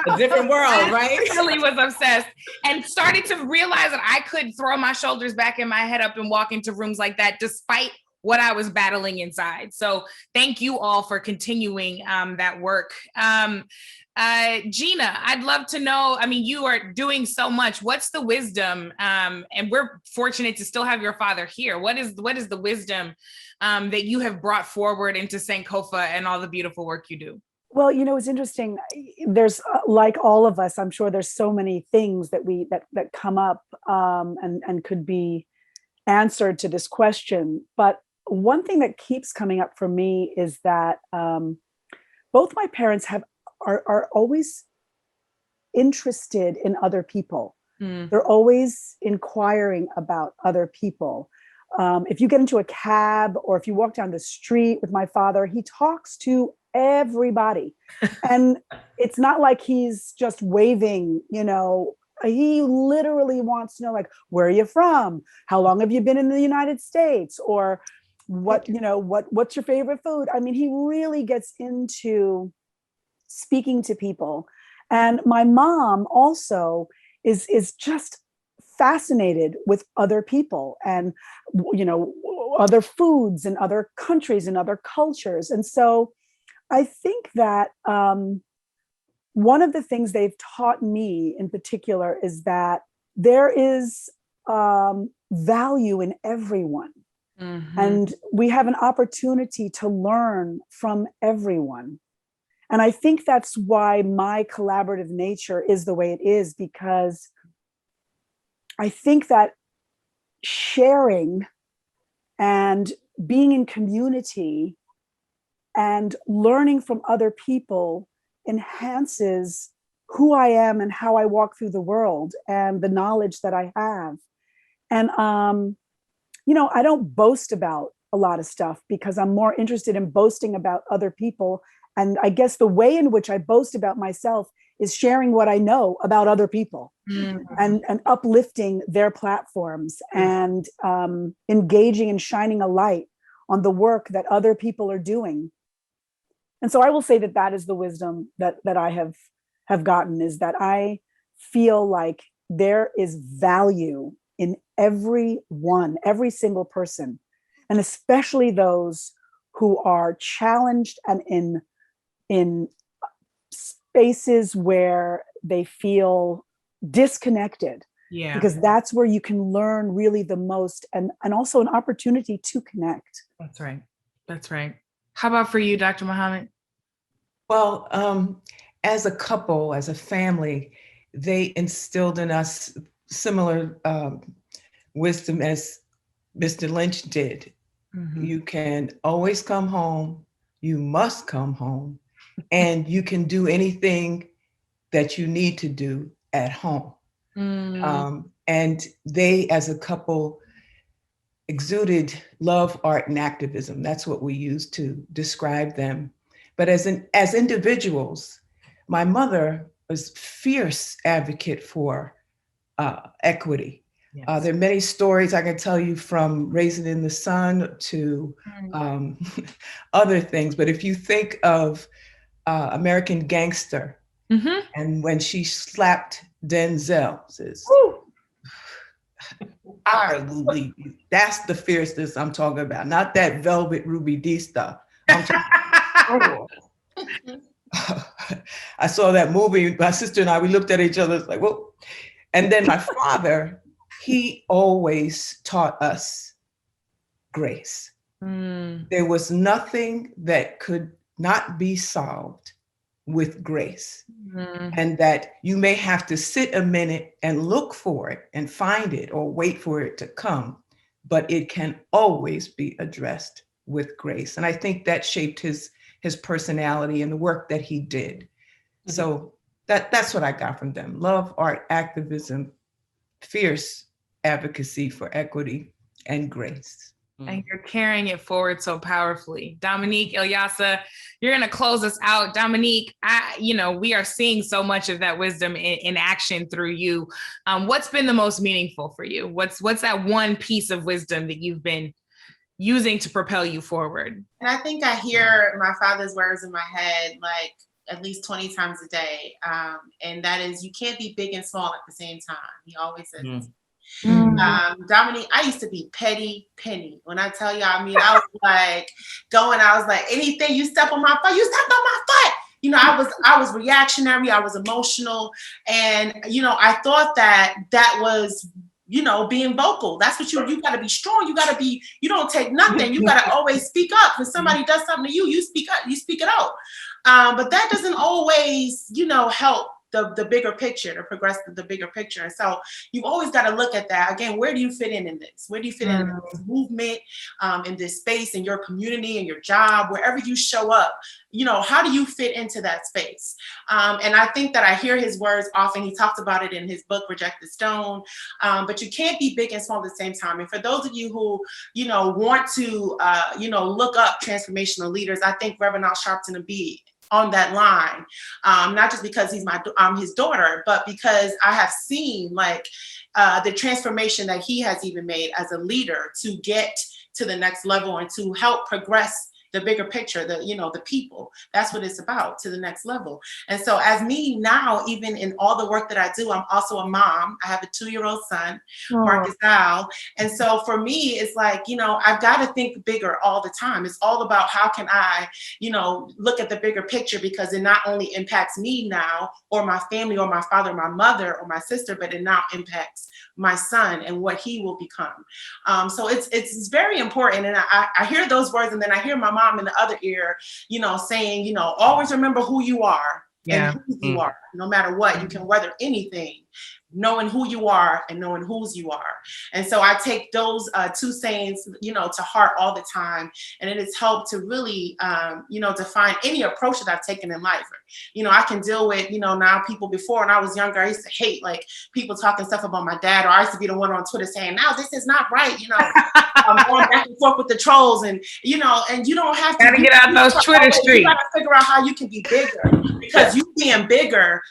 A Different World, right?
I really was obsessed and started to realize that I could throw my shoulders back and my head up and walk into rooms like that despite what I was battling inside. So thank you all for continuing that work. Gina, I'd love to know, you are doing so much. What's the wisdom? And we're fortunate to still have your father here. What is the wisdom that you have brought forward into Sankofa and all the beautiful work you do?
Well, it's interesting. There's like all of us, I'm sure there's so many things that that come up and could be answered to this question. But one thing that keeps coming up for me is that both my parents are always interested in other people. They're always inquiring about other people. If you get into a cab or if you walk down the street with my father, he talks to everybody. And it's not like he's just waving, he literally wants to know, like, where are you from? How long have you been in the United States? Or what's your favorite food? I mean, he really gets into speaking to people. And my mom also is just fascinated with other people and other foods and other countries and other cultures. And so I think that one of the things they've taught me in particular is that there is value in everyone.
Mm-hmm.
And we have an opportunity to learn from everyone. And I think that's why my collaborative nature is the way it is, because I think that sharing and being in community and learning from other people enhances who I am and how I walk through the world and the knowledge that I have. And, I don't boast about a lot of stuff because I'm more interested in boasting about other people. And I guess the way in which I boast about myself is sharing what I know about other people and uplifting their platforms and engaging and shining a light on the work that other people are doing. And so I will say that that is the wisdom that I have gotten, is that I feel like there is value in everyone, every single person, and especially those who are challenged and in spaces where they feel disconnected.
Yeah.
Because that's where you can learn really the most, and also an opportunity to connect.
That's right. That's right. How about for you, Dr. Muhammad?
Well, as a couple, as a family, they instilled in us similar wisdom as Mr. Lynch did.
Mm-hmm.
You can always come home. You must come home. And you can do anything that you need to do at home. And they, as a couple, exuded love, art, and activism. That's what we use to describe them. But as individuals, my mother was a fierce advocate for equity.
Yes.
There are many stories I can tell you, from Raising in the Sun to other things. But if you think of American Gangster, and when she slapped Denzel, says, I will leave you. That's the fierceness I'm talking about, not that Velvet Ruby D stuff. I'm talking I saw that movie. My sister and I, we looked at each other like, whoa. And then my father, he always taught us grace. There was nothing that could not be solved with grace. And that you may have to sit a minute and look for it and find it or wait for it to come, but it can always be addressed with grace. And I think that shaped his personality and the work that he did. So that's what I got from them. Love, art, activism, fierce advocacy for equity, and grace.
And you're carrying it forward so powerfully. Dominique, Ilyasah, you're going to close us out. Dominique, we are seeing so much of that wisdom in action through you. What's been the most meaningful for you? What's that one piece of wisdom that you've been using to propel you forward?
And I think I hear my father's words in my head, like at least 20 times a day. And that is, you can't be big and small at the same time. He always says, Dominique, I used to be petty penny. When I tell you, I was like I was like, anything you step on my foot, you stepped on my foot. I was reactionary, I was emotional. And, I thought that was, being vocal. That's what you got to be strong. You don't take nothing. You got to always speak up. When somebody does something to you, you speak up, you speak it out. But that doesn't always, help the bigger picture, to progress the bigger picture. And so you've always got to look at that. Again, where do you fit in this? Where do you fit in this movement, in this space, in your community, in your job, wherever you show up? You know, how do you fit into that space? And I think that I hear his words often. He talks about it in his book, Reject the Stone. But you can't be big and small at the same time. And for those of you who, you know, want to, you know, look up transformational leaders, I think Reverend Al Sharpton will be on that line, not just because he's his daughter, but because I have seen like the transformation that he has even made as a leader to get to the next level and to help progress the bigger picture, the people. That's what it's about, to the next level. And so as me now, even in all the work that I do, I'm also a mom. I have a 2-year-old son, Marcus Al. And so for me, it's like, you know, I've got to think bigger all the time. It's all about how can I, you know, look at the bigger picture, because it not only impacts me now or my family or my father, my mother or my sister, but it now impacts my son and what he will become. So it's very important. And I hear those words, and then I hear my mom in the other ear, you know, saying, you know, always remember who you are and who you are. No matter what, you can weather anything, knowing who you are and knowing whose you are. And so I take those two sayings, you know, to heart all the time. And it has helped to really, you know, define any approach that I've taken in life. You know, I can deal with, you know, now people. Before, when I was younger, I used to hate like people talking stuff about my dad, or I used to be the one on Twitter saying, "Now this is not right," you know, going back and forth with the trolls, and you know, and you don't have to
get out those Twitter streets.
You gotta figure out how you can be bigger, because you being bigger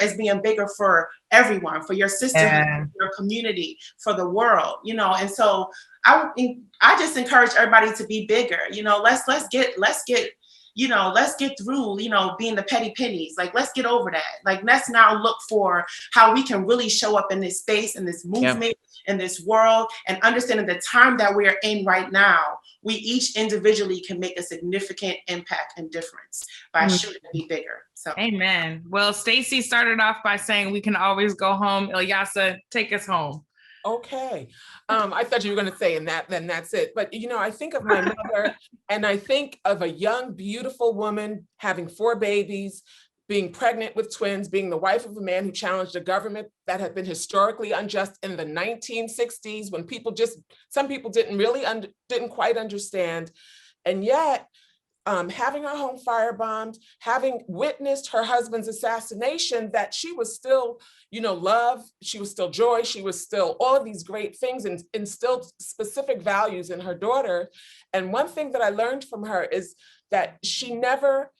is being bigger for everyone, for your sisterhood, for your community, for the world, you know. And so I just encourage everybody to be bigger. You know, let's get you know, let's get through, you know, being the petty pennies. Like, let's get over that. Like, let's now look for how we can really show up in this space, in this movement, in this world, and understanding the time that we're in right now, we each individually can make a significant impact and difference by shooting to be bigger. So,
amen. Well, Stacey started off by saying we can always go home. Ilyasah, take us home.
Okay. I thought you were going to say, and then that's it. But, you know, I think of my mother, and I think of a young, beautiful woman having 4 babies, being pregnant with twins, being the wife of a man who challenged a government that had been historically unjust in the 1960s, when some people didn't quite understand. And yet, having her home firebombed, having witnessed her husband's assassination, that she was still, you know, love, she was still joy, she was still all of these great things, and instilled specific values in her daughter. And one thing that I learned from her is that she never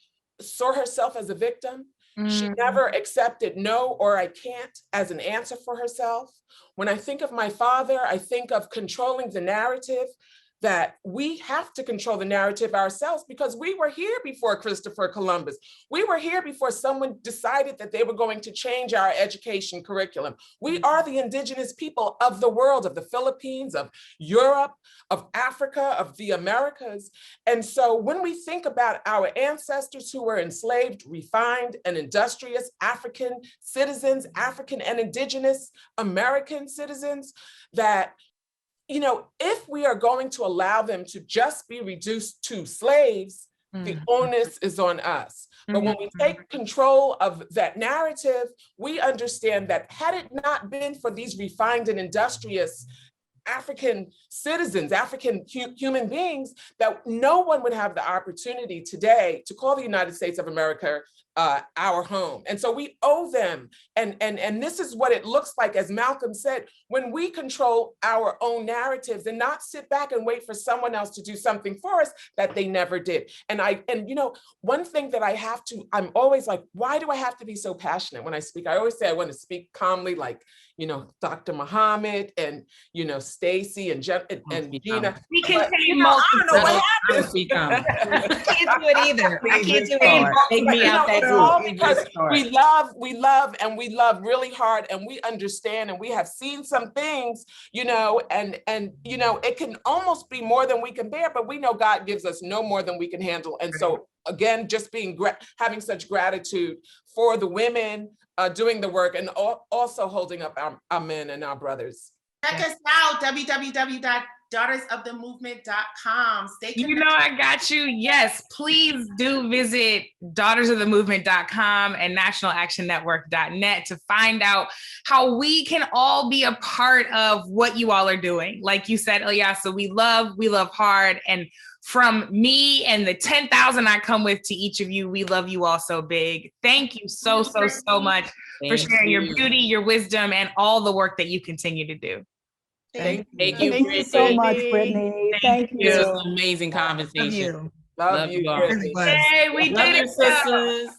saw herself as a victim. She never accepted no or I can't as an answer for herself. When I think of my father, I think of controlling the narrative, that we have to control the narrative ourselves, because we were here before Christopher Columbus. We were here before someone decided that they were going to change our education curriculum. We are the indigenous people of the world, of the Philippines, of Europe, of Africa, of the Americas. And so when we think about our ancestors who were enslaved, refined, and industrious African citizens, African and indigenous American citizens, that, you know, if we are going to allow them to just be reduced to slaves, the onus is on us. But when we take control of that narrative, we understand that had it not been for these refined and industrious African citizens, African human beings, that no one would have the opportunity today to call the United States of America our home. And so we owe them. And this is what it looks like, as Malcolm said, when we control our own narratives and not sit back and wait for someone else to do something for us that they never did. And you know, one thing that I'm always like, why do I have to be so passionate when I speak? I always say I want to speak calmly, like, you know, Dr. Muhammad and, you know, Stacey and Gina.
We can say
I don't know what happened.
I can't do it either. I can't do it.
Take me out that
it's all
group.
because we love really hard, and we understand, and we have seen some things, you know, and you know, it can almost be more than we can bear, but we know God gives us no more than we can handle. And so again, just having such gratitude for the women doing the work, and also holding up our men and our brothers.
check us out, www.NAN daughtersofthemovement.com. Stay connected.
You know I got you. Yes, please do visit daughtersofthemovement.com and nationalactionnetwork.net to find out how we can all be a part of what you all are doing. Like you said, Ilyasah, we love hard. And from me and the 10,000 I come with to each of you, we love you all so big. Thank you so much for sharing your beauty, your wisdom, and all the work that you continue to do.
Thank you.
Thank you so much, Brittany. Thank
This
you.
was an amazing conversation.
Love you.
Love you all.
It really was.
Hey, we
Love
did
you,
it.
sisters.